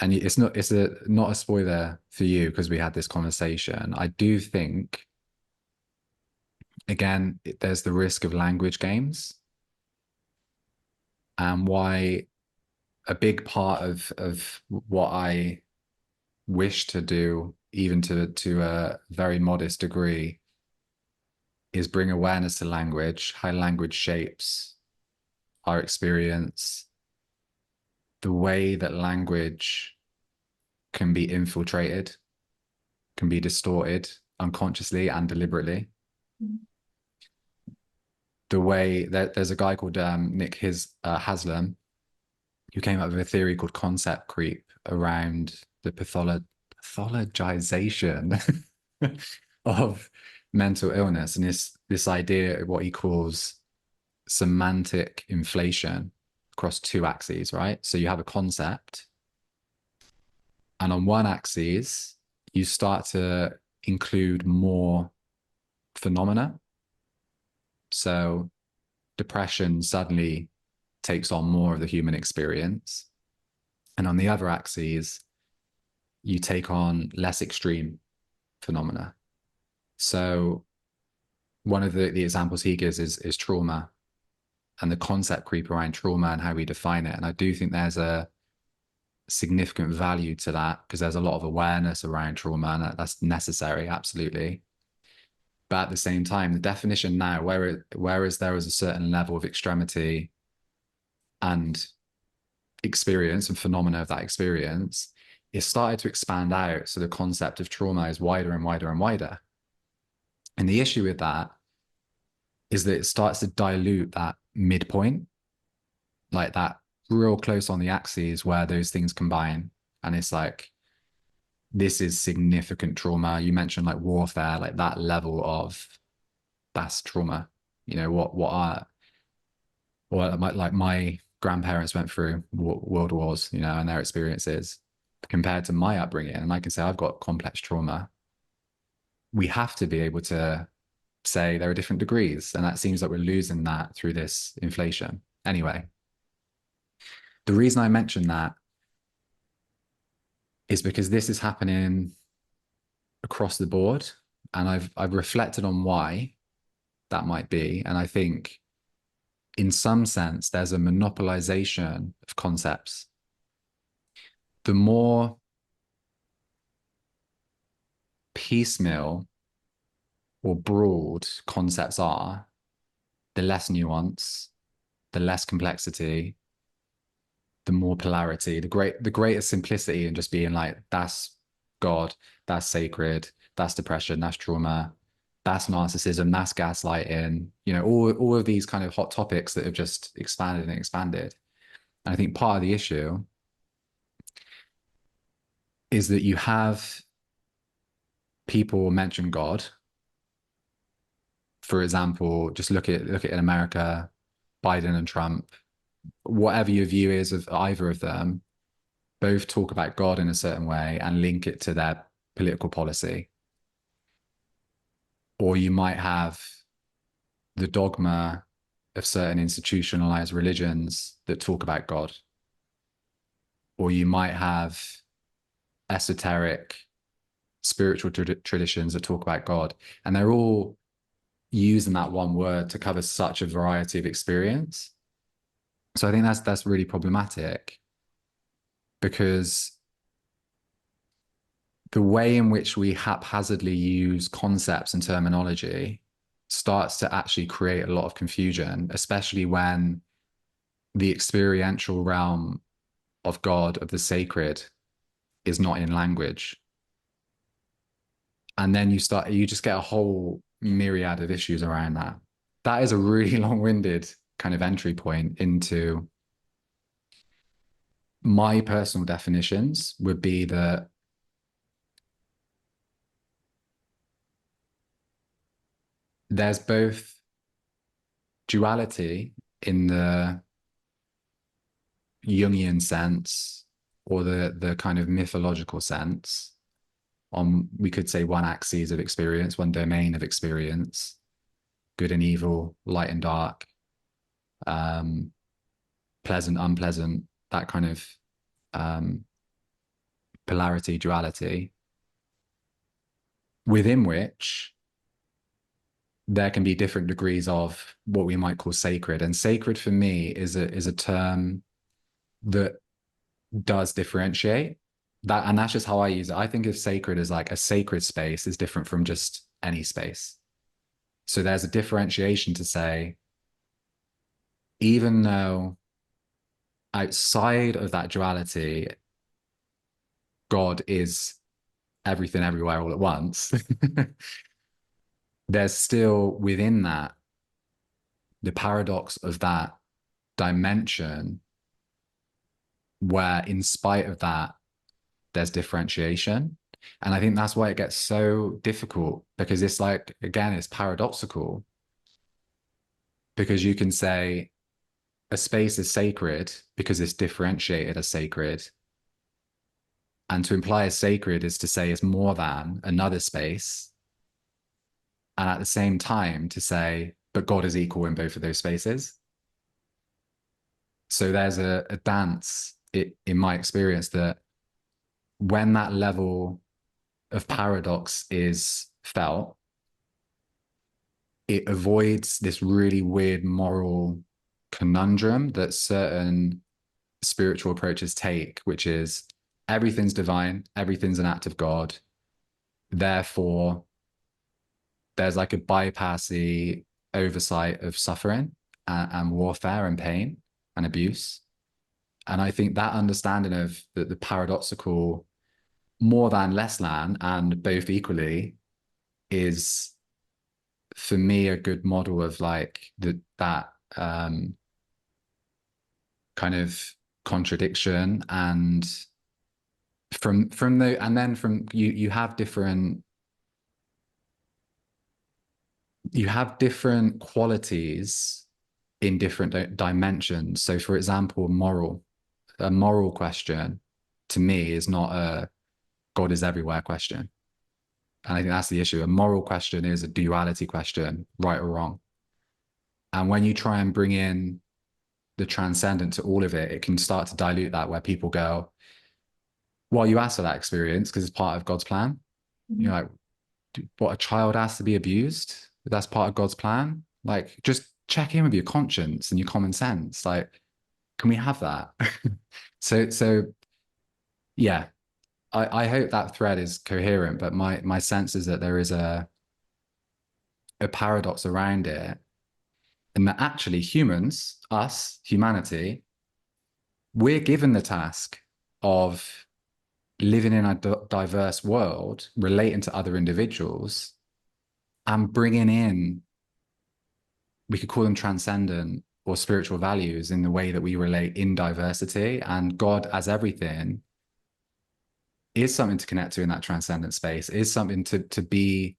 and it's not a spoiler for you because we had this conversation. I do think, again, there's the risk of language games, and why a big part of what I wish to do, even to a very modest degree, is bring awareness to language, how language shapes our experience, the way that language can be infiltrated, can be distorted unconsciously and deliberately. Mm-hmm. The way that there's a guy called Nick Haslam, who came up with a theory called concept creep around the pathologization of mental illness, and this idea of what he calls semantic inflation across two axes, right? So you have a concept, and on one axis, you start to include more phenomena. So depression suddenly takes on more of the human experience. And on the other axis, you take on less extreme phenomena. So one of the examples he gives is trauma and the concept creep around trauma and how we define it. And I do think there's a significant value to that because there's a lot of awareness around trauma, and that's necessary, absolutely. But at the same time, the definition now, whereas there is a certain level of extremity and experience and phenomena of that experience, it started to expand out. So the concept of trauma is wider and wider and wider. And the issue with that is that it starts to dilute that midpoint, like that real close on the axes where those things combine. And it's like, this is significant trauma. You mentioned like warfare, like that level of, that's trauma. You know, my grandparents went through world wars, you know, and their experiences compared to my upbringing. And I can say I've got complex trauma. We have to be able to say there are different degrees. And that seems like we're losing that through this inflation. Anyway, the reason I mention that is because this is happening across the board. And I've reflected on why that might be. And I think in some sense, there's a monopolization of concepts. The more piecemeal or broad concepts are, the less nuance, the less complexity, the more polarity, the greater simplicity in just being like, that's God, that's sacred, that's depression, that's trauma, that's narcissism, that's gaslighting, you know, all of these kind of hot topics that have just expanded and expanded. And I think part of the issue is that you have people mention God. For example, just look at in America, Biden and Trump, whatever your view is of either of them, both talk about God in a certain way and link it to their political policy. Or you might have the dogma of certain institutionalized religions that talk about God. Or you might have esoteric spiritual traditions that talk about God. And they're all using that one word to cover such a variety of experience. So I think that's really problematic, because the way in which we haphazardly use concepts and terminology starts to actually create a lot of confusion, especially when the experiential realm of God, of the sacred, is not in language. And then you just get a whole myriad of issues around that. that is a really long-winded kind of entry point into my personal definitions would be that there's both duality in the Jungian sense or the kind of mythological sense on, we could say, one axis of experience, one domain of experience, good and evil, light and dark, pleasant, unpleasant, that kind of polarity, duality, within which there can be different degrees of what we might call sacred. And sacred for me is a term that does differentiate that, and that's just how I use it. I think of sacred as like a sacred space is different from just any space. So there's a differentiation to say, even though outside of that duality, God is everything everywhere all at once, there's still within that the paradox of that dimension where, in spite of that, there's differentiation. And I think that's why it gets so difficult, because it's like, again, it's paradoxical, because you can say a space is sacred because it's differentiated as sacred. And to imply as sacred is to say it's more than another space. And at the same time to say, but God is equal in both of those spaces. So there's a dance, in my experience, that when that level of paradox is felt, it avoids this really weird moral conundrum that certain spiritual approaches take, which is everything's divine, everything's an act of God. Therefore, there's like a bypassy oversight of suffering and warfare and pain and abuse. And I think that understanding of the paradoxical more than, less than, and both equally is, for me, a good model of like that kind of contradiction. And you have different qualities in different dimensions. So for example, a moral question to me is not a God is everywhere question. And I think that's the issue. A moral question is a duality question, right or wrong. And when you try and bring in the transcendent to all of it, it can start to dilute that, where people go, well, you asked for that experience because it's part of God's plan. Mm-hmm. You're like, what, a child has to be abused? That's part of God's plan? Like, just check in with your conscience and your common sense. Like, can we have that? So yeah, I hope that thread is coherent, but my sense is that there is a paradox around it, and that actually humans, us, humanity, we're given the task of living in a diverse world, relating to other individuals, and bringing in, we could call them transcendent or spiritual values in the way that we relate in diversity. And God as everything is something to connect to in that transcendent space, is something to be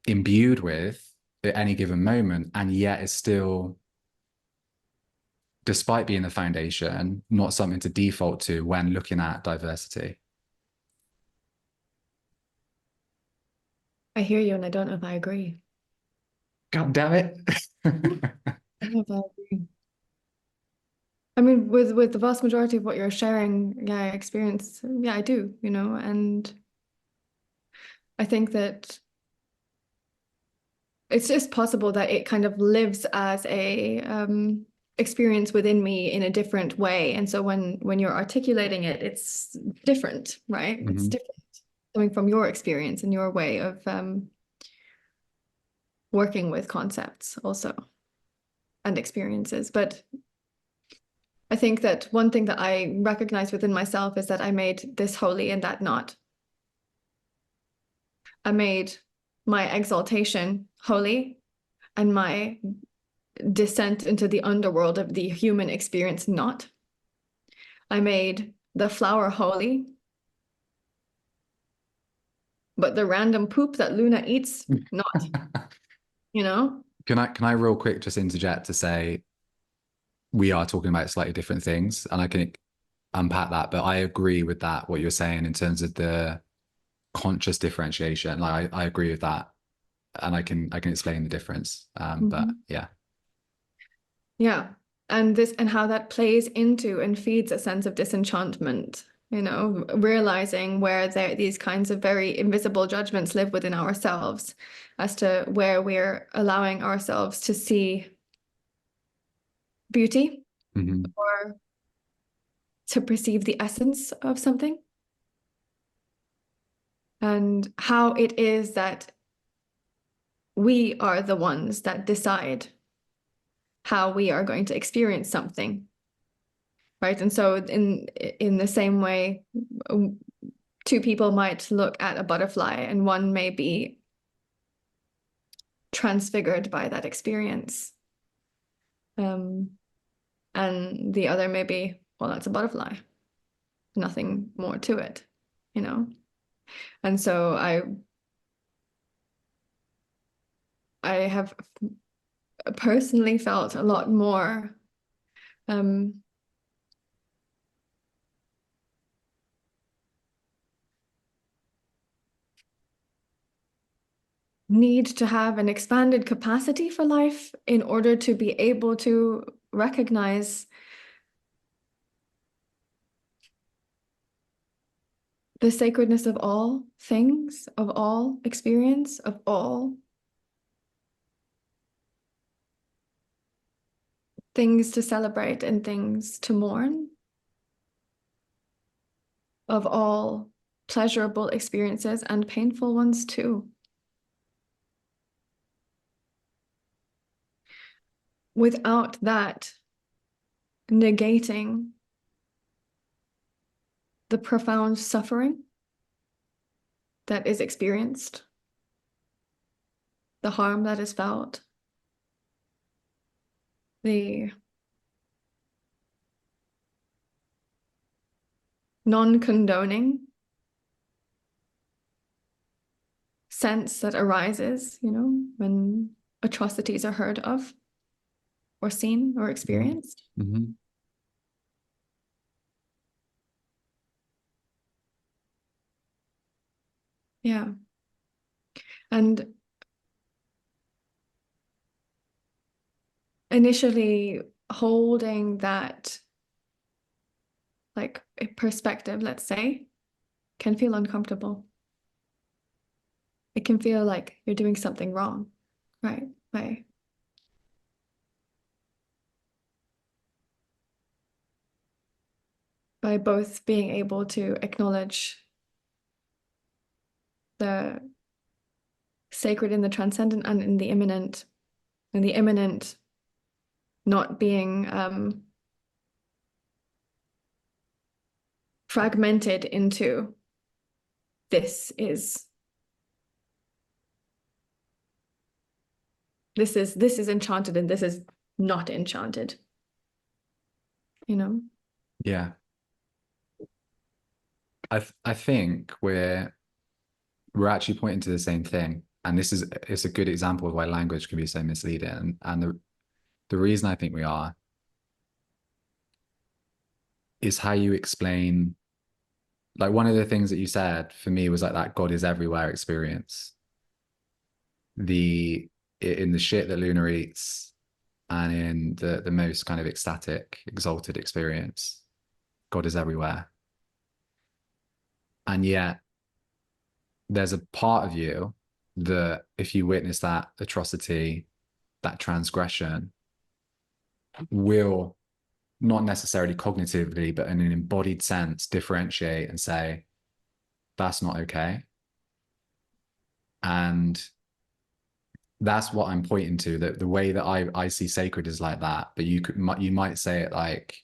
imbued with at any given moment, and yet is still, despite being the foundation, not something to default to when looking at diversity. I hear you, and I don't know if I agree. God damn it. I don't know if I agree. I mean, with the vast majority of what you're sharing, yeah, I experience, yeah, I do, and I think that it's just possible that it kind of lives as a experience within me in a different way. And so when you're articulating it, it's different, right? Mm-hmm. It's different coming from your experience and your way of working with concepts also and experiences. But I think that one thing that I recognize within myself is that I made this holy and that not. I made my exaltation holy and my descent into the underworld of the human experience not. I made the flower holy, but the random poop that Luna eats, not, you know? Can I real quick just interject to say we are talking about slightly different things, and I can unpack that, but I agree with that, what you're saying in terms of the conscious differentiation. Like I agree with that, and I can explain the difference. But yeah. Yeah. And how that plays into and feeds a sense of disenchantment, realizing where these kinds of very invisible judgments live within ourselves, as to where we're allowing ourselves to see beauty or to perceive the essence of something, and how it is that we are the ones that decide how we are going to experience something, right? And so in the same way, two people might look at a butterfly and one may be transfigured by that experience, and the other may be, well, that's a butterfly, nothing more to it, and so I have personally felt a lot more need to have an expanded capacity for life in order to be able to recognize the sacredness of all things, of all experience, of all things to celebrate and things to mourn, of all pleasurable experiences and painful ones too. Without that negating the profound suffering that is experienced, the harm that is felt, the non-condoning sense that arises, when atrocities are heard of or seen or experienced. Yeah. And initially holding that, like, a perspective, let's say, can feel uncomfortable. It can feel like you're doing something wrong, right? By both being able to acknowledge the sacred in the transcendent and in the immanent, and the immanent not being fragmented into this is enchanted and this is not enchanted, Yeah. I think we're actually pointing to the same thing, and it's a good example of why language can be so misleading, and the reason I think we are is how you explain, like, one of the things that you said for me was like that God is everywhere experience, in the shit that Luna eats and in the most kind of ecstatic, exalted experience, God is everywhere. And yet there's a part of you that if you witness that atrocity, that transgression, will not necessarily cognitively, but in an embodied sense, differentiate and say, that's not okay. And that's what I'm pointing to, that the way that I see sacred is like that. But you might say it like,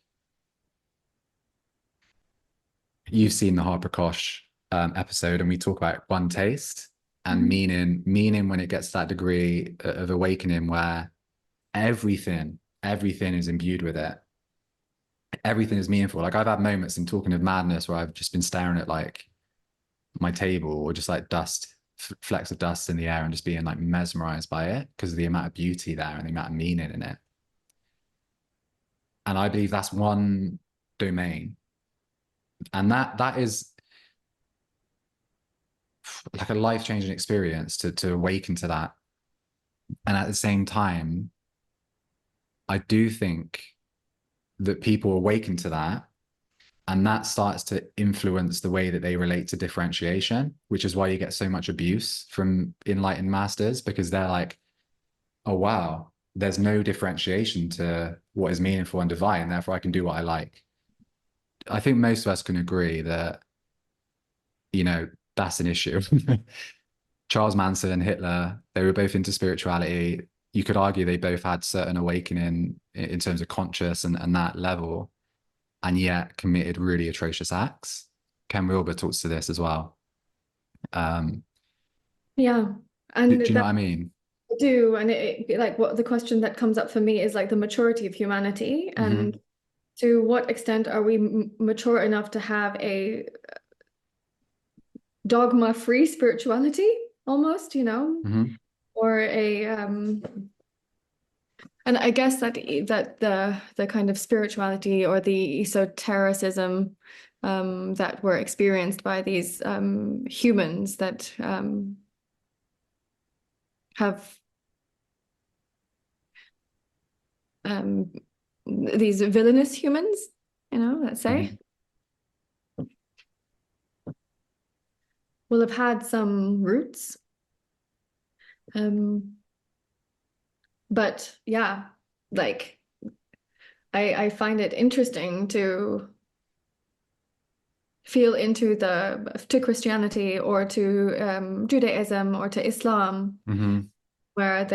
you've seen the Harper Kosh episode, and we talk about one taste. and meaning when it gets to that degree of awakening where everything is imbued with it. Everything is meaningful. Like I've had moments in Talking of Madness where I've just been staring at like my table or just like dust, flecks of dust in the air, and just being like mesmerized by it because of the amount of beauty there and the amount of meaning in it. And I believe that's one domain. And that is like a life-changing experience to awaken to that. And at the same time, I do think that people awaken to that, and that starts to influence the way that they relate to differentiation, which is why you get so much abuse from enlightened masters, because they're like, oh, wow, there's no differentiation to what is meaningful and divine, therefore I can do what I like. I think most of us can agree that, you know, that's an issue. Charles Manson and Hitler, they were both into spirituality. You could argue they both had certain awakening in terms of conscious and that level, and yet committed really atrocious acts. Ken Wilber talks to this as well. Yeah. And Do you know what I mean? I do. And like what the question that comes up for me is like the maturity of humanity, and to what extent are we mature enough to have a dogma-free spirituality almost, you know, or a and I guess that the kind of spirituality or the esotericism that were experienced by these humans that have these villainous humans, you know, let's say, will have had some roots. But yeah, like I find it interesting to feel into to Christianity or to Judaism or to Islam, where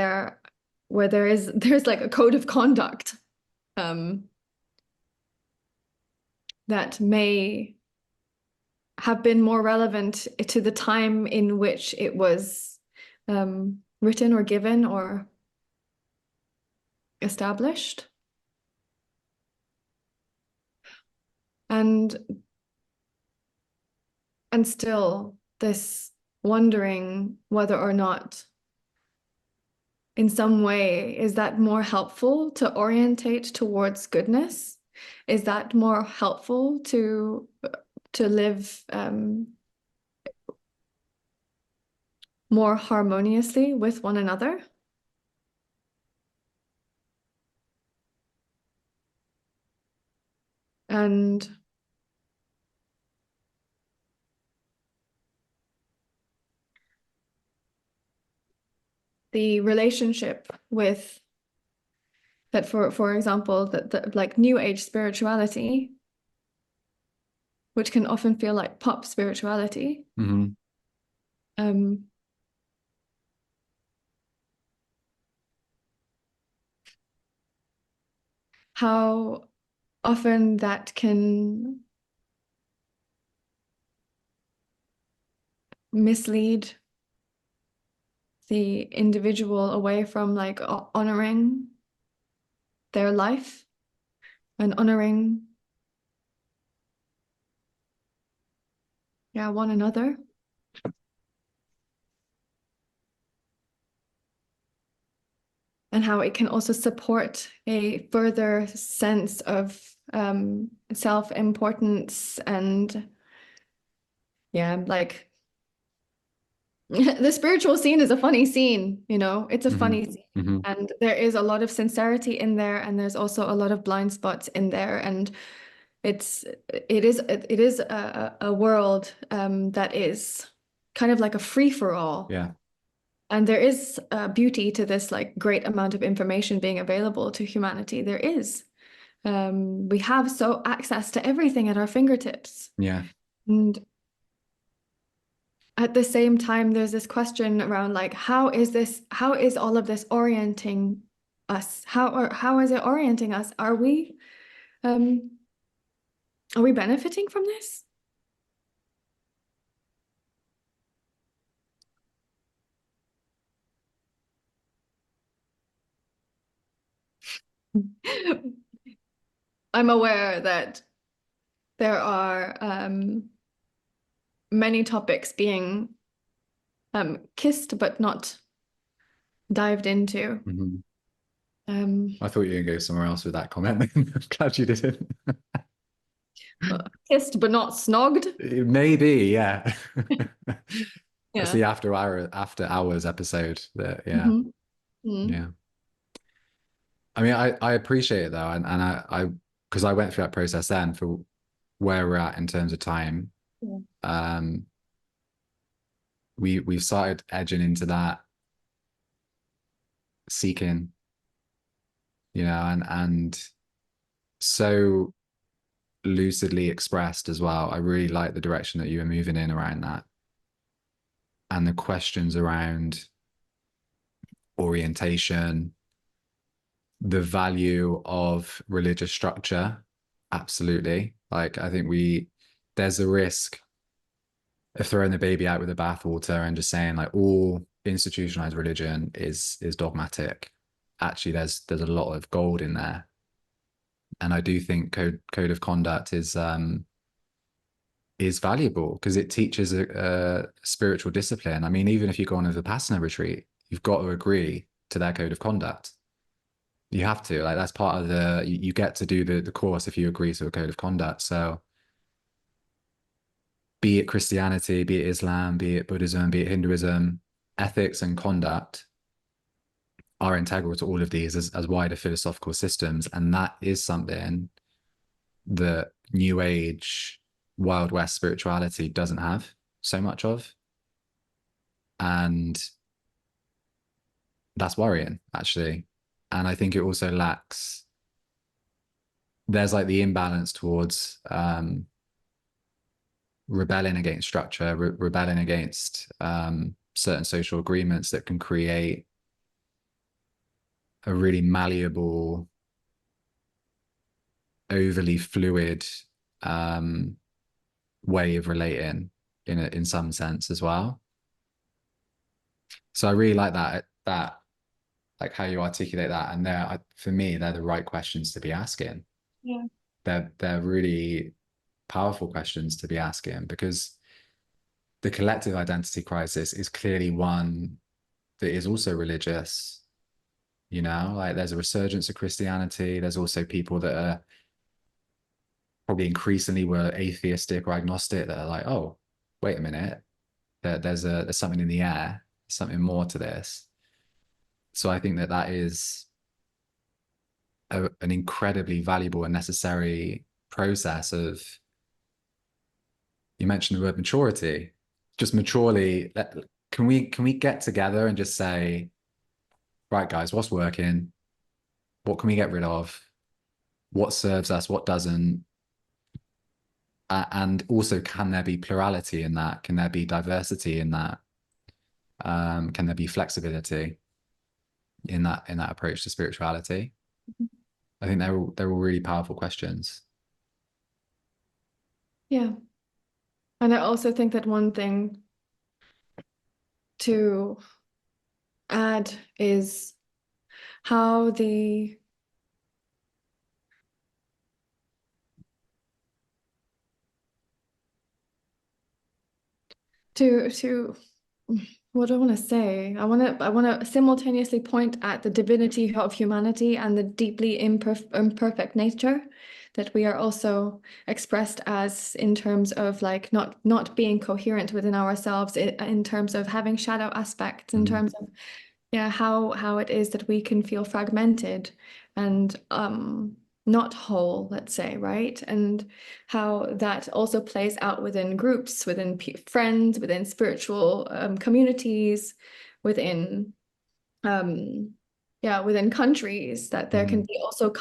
there's like a code of conduct that may have been more relevant to the time in which it was written or given or established. And still this wondering whether or not in some way is that more helpful to orientate towards goodness? Is that more helpful to live more harmoniously with one another? And the relationship with that, for example, that like New Age spirituality, which can often feel like pop spirituality, how often that can mislead the individual away from like honoring their life and honoring one another. And how it can also support a further sense of self-importance and like the spiritual scene is a funny scene, you know, it's a funny scene. And there is a lot of sincerity in there, and there's also a lot of blind spots in there, and it is a world that is kind of like a free-for-all. Yeah. And there is beauty to this like great amount of information being available to humanity. There is. We have access to everything at our fingertips. Yeah. And at the same time, there's this question around like, how is all of this orienting us? How is it orienting us? Are we benefiting from this? I'm aware that there are many topics being kissed but not dived into. Mm-hmm. Um, I thought you were going to go somewhere else with that comment. I'm glad you didn't. Kissed but not snogged. Maybe, yeah. That's Yeah. the after hours episode. That yeah, Mm-hmm. Mm-hmm. yeah. I mean, I appreciate it though, and I because I went through that process then for where we're at in terms of time. Yeah. Um, we've started edging into that seeking, and so lucidly expressed as well. I really like the direction that you were moving in around that, and the questions around orientation, the value of religious structure. Absolutely. Like, I think there's a risk of throwing the baby out with the bathwater and just saying like all institutionalized religion is dogmatic. Actually, there's a lot of gold in there. And I do think code of conduct is valuable because it teaches a spiritual discipline. I mean, even if you go on a Vipassana retreat, you've got to agree to their code of conduct. You have to, like, that's part of you get to do the course if you agree to a code of conduct. So be it Christianity, be it Islam, be it Buddhism, be it Hinduism, ethics and conduct are integral to all of these as wider philosophical systems. And that is something that New Age, Wild West spirituality doesn't have so much of. And that's worrying, actually. And I think it also lacks, there's like the imbalance towards rebelling against structure, rebelling against certain social agreements that can create a really malleable, overly fluid way of relating in some sense as well. So I really like that like how you articulate that, and for me they're the right questions to be asking. Yeah. They're really powerful questions to be asking, because the collective identity crisis is clearly one that is also religious. Like there's a resurgence of Christianity. There's also people that are probably increasingly were atheistic or agnostic that are like, oh, wait a minute, there's something in the air, something more to this. So I think that is an incredibly valuable and necessary process of, you mentioned the word maturity, just maturely, can we get together and just say, right, guys, what's working? What can we get rid of? What serves us? What doesn't? And also, can there be plurality in that? Can there be diversity in that? Can there be flexibility in that approach to spirituality? I think they're all really powerful questions. Yeah. And I also think that one thing to add is how to what do I want to say? I want to simultaneously point at the divinity of humanity and the deeply imperfect nature that we are also expressed as, in terms of like not being coherent within ourselves, in terms of having shadow aspects, in terms of how it is that we can feel fragmented and not whole, let's say, right? And how that also plays out within groups, within friends, within spiritual communities, within within countries, that there can be also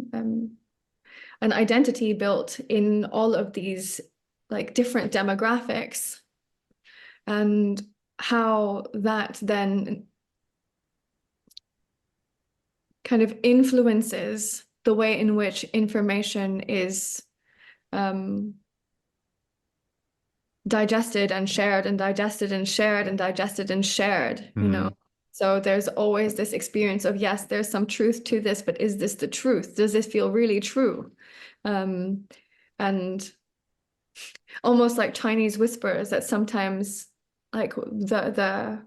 an identity built in all of these like different demographics, and how that then kind of influences the way in which information is digested and shared and digested and shared and digested and shared, So there's always this experience of, yes, there's some truth to this, but is this the truth? Does this feel really true? And almost like Chinese whispers that sometimes like the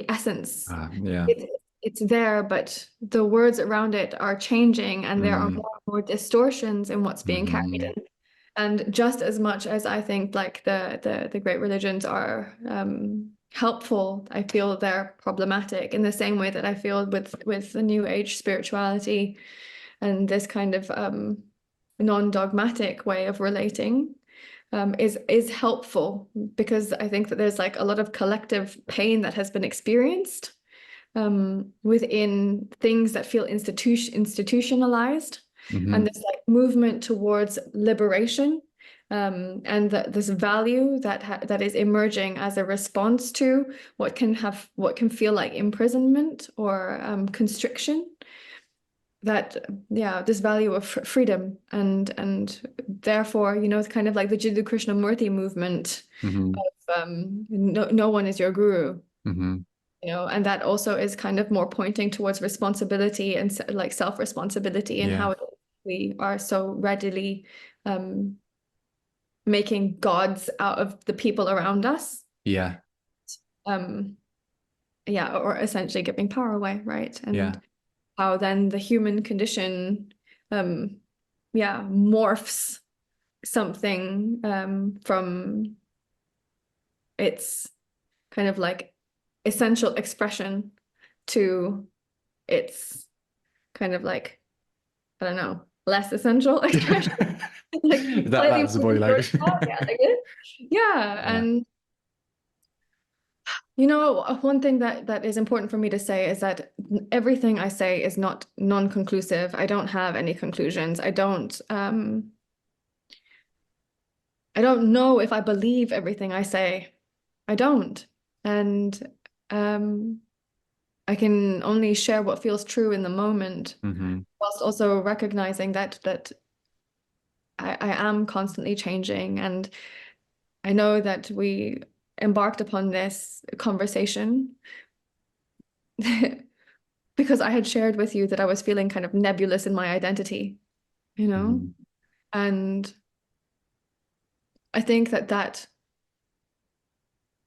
essence, Yeah. it's there, but the words around it are changing, and there are more and more distortions in what's being carried in. And just as much as I think like the great religions are helpful, I feel they're problematic in the same way that I feel with the New Age spirituality and this kind of non-dogmatic way of relating is helpful, because I think that there's like a lot of collective pain that has been experienced within things that feel institutionalized. And this like movement towards liberation, and this value that is emerging as a response to what can feel like imprisonment or constriction. That this value of freedom, and therefore, it's kind of like the Jiddu Krishnamurti movement of no one is your guru. And that also is kind of more pointing towards responsibility and like self-responsibility, and how we are so readily making gods out of the people around us. Or essentially giving power away, right? And how then the human condition morphs something from its kind of like essential expression to its kind of like, I don't know, less essential expression. Like that's the body language. And one thing that is important for me to say is that everything I say is not non-conclusive. I don't have any conclusions. I don't know if I believe everything I say. I don't. And I can only share what feels true in the moment, whilst also recognizing that I am constantly changing. And I know that we embarked upon this conversation because I had shared with you that I was feeling kind of nebulous in my identity, and I think that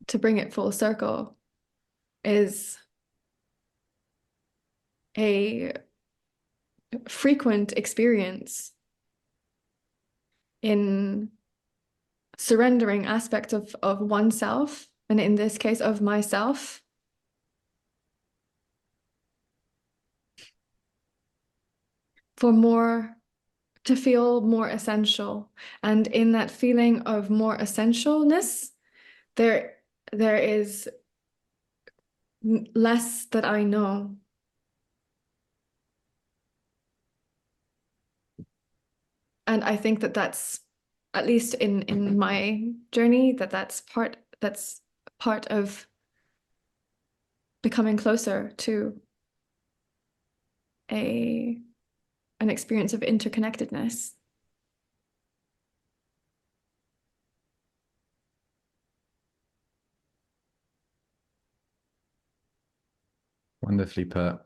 to bring it full circle is a frequent experience in surrendering aspects of oneself, and in this case of myself, to feel more essential. And in that feeling of more essentialness, there is less that I know. And I think that's, at least in my journey, that's part of becoming closer to an experience of interconnectedness. Wonderfully put.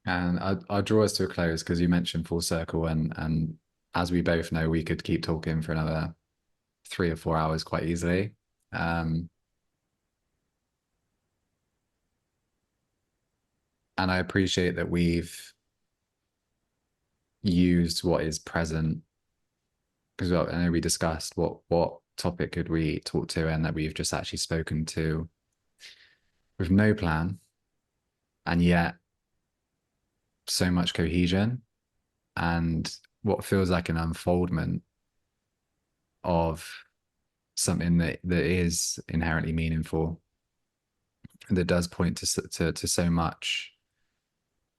And I'll draw us to a close because you mentioned full circle, and as we both know, we could keep talking for another 3 or 4 hours quite easily. And I appreciate that we've used what is present, because I know we discussed what topic could we talk to, and that we've just actually spoken to with no plan, and yet so much cohesion and what feels like an unfoldment of something that is inherently meaningful, and that does point to so much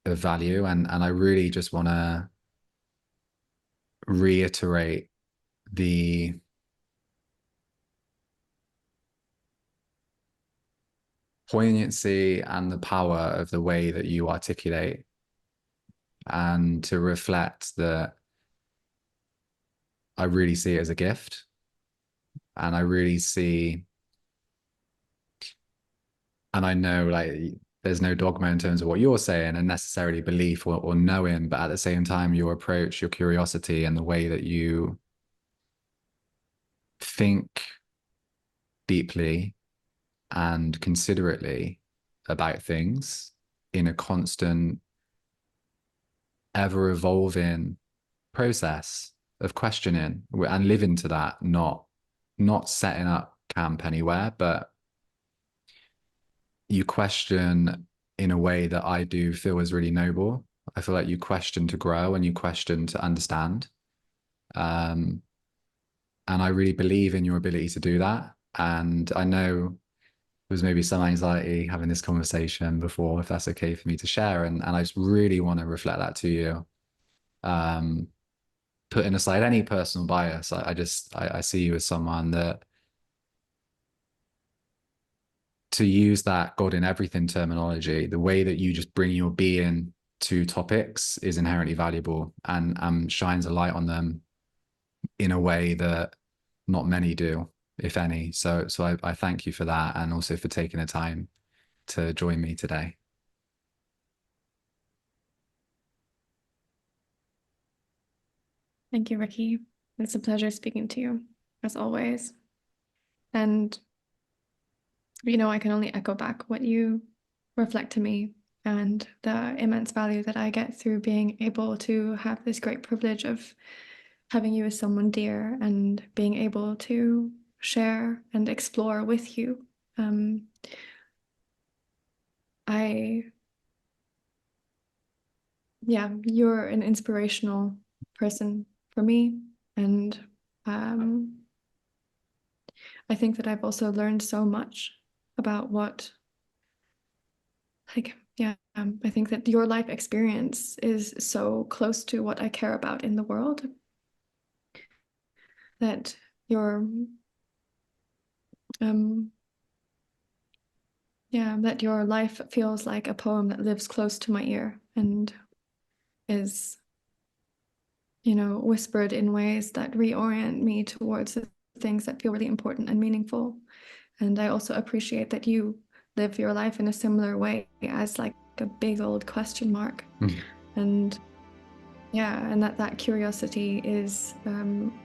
of value. And I really just want to reiterate the poignancy and the power of the way that you articulate, and to reflect that I really see it as a gift, and I really see, and I know, like, there's no dogma in terms of what you're saying and necessarily belief or knowing, but at the same time, your approach, your curiosity, and the way that you think deeply and considerately about things in a constant, ever evolving process of questioning and living to that, not setting up camp anywhere, but you question in a way that I do feel is really noble. I feel like you question to grow and you question to understand. And I really believe in your ability to do that. And I know there was maybe some anxiety having this conversation before, if that's okay for me to share. And I just really want to reflect that to you. Putting aside any personal bias, I see you as someone that, to use that God in everything terminology, the way that you just bring your being to topics is inherently valuable and shines a light on them in a way that not many do, if any. So I thank you for that, and also for taking the time to join me today. Thank you, Ricky. It's a pleasure speaking to you, as always. And, I can only echo back what you reflect to me and the immense value that I get through being able to have this great privilege of having you as someone dear and being able to share and explore with you. You're an inspirational person for me, and I think that I've also learned so much about I think that your life experience is so close to what I care about in the world, that your life feels like a poem that lives close to my ear and is, whispered in ways that reorient me towards the things that feel really important and meaningful. And I also appreciate that you live your life in a similar way, as like a big old question mark. And that curiosity is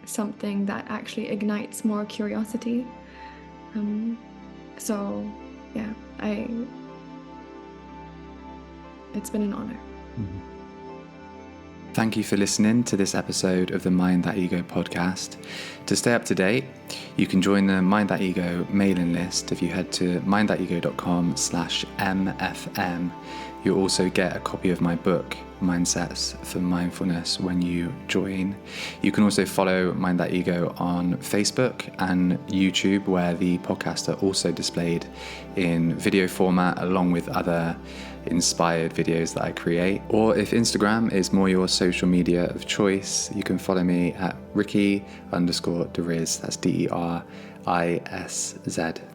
something that actually ignites more curiosity. It's been an honor. Thank you for listening to this episode of the Mind That Ego podcast. To stay up to date, you can join the Mind That Ego mailing list if you head to mindthatego.com/MFM. You'll also get a copy of my book, Mindsets for Mindfulness, when you join. You can also follow Mind That Ego on Facebook and YouTube, where the podcasts are also displayed in video format along with other inspired videos that I create. Or if Instagram is more your social media of choice, you can follow me at Ricky_Deriz. That's DERISZ.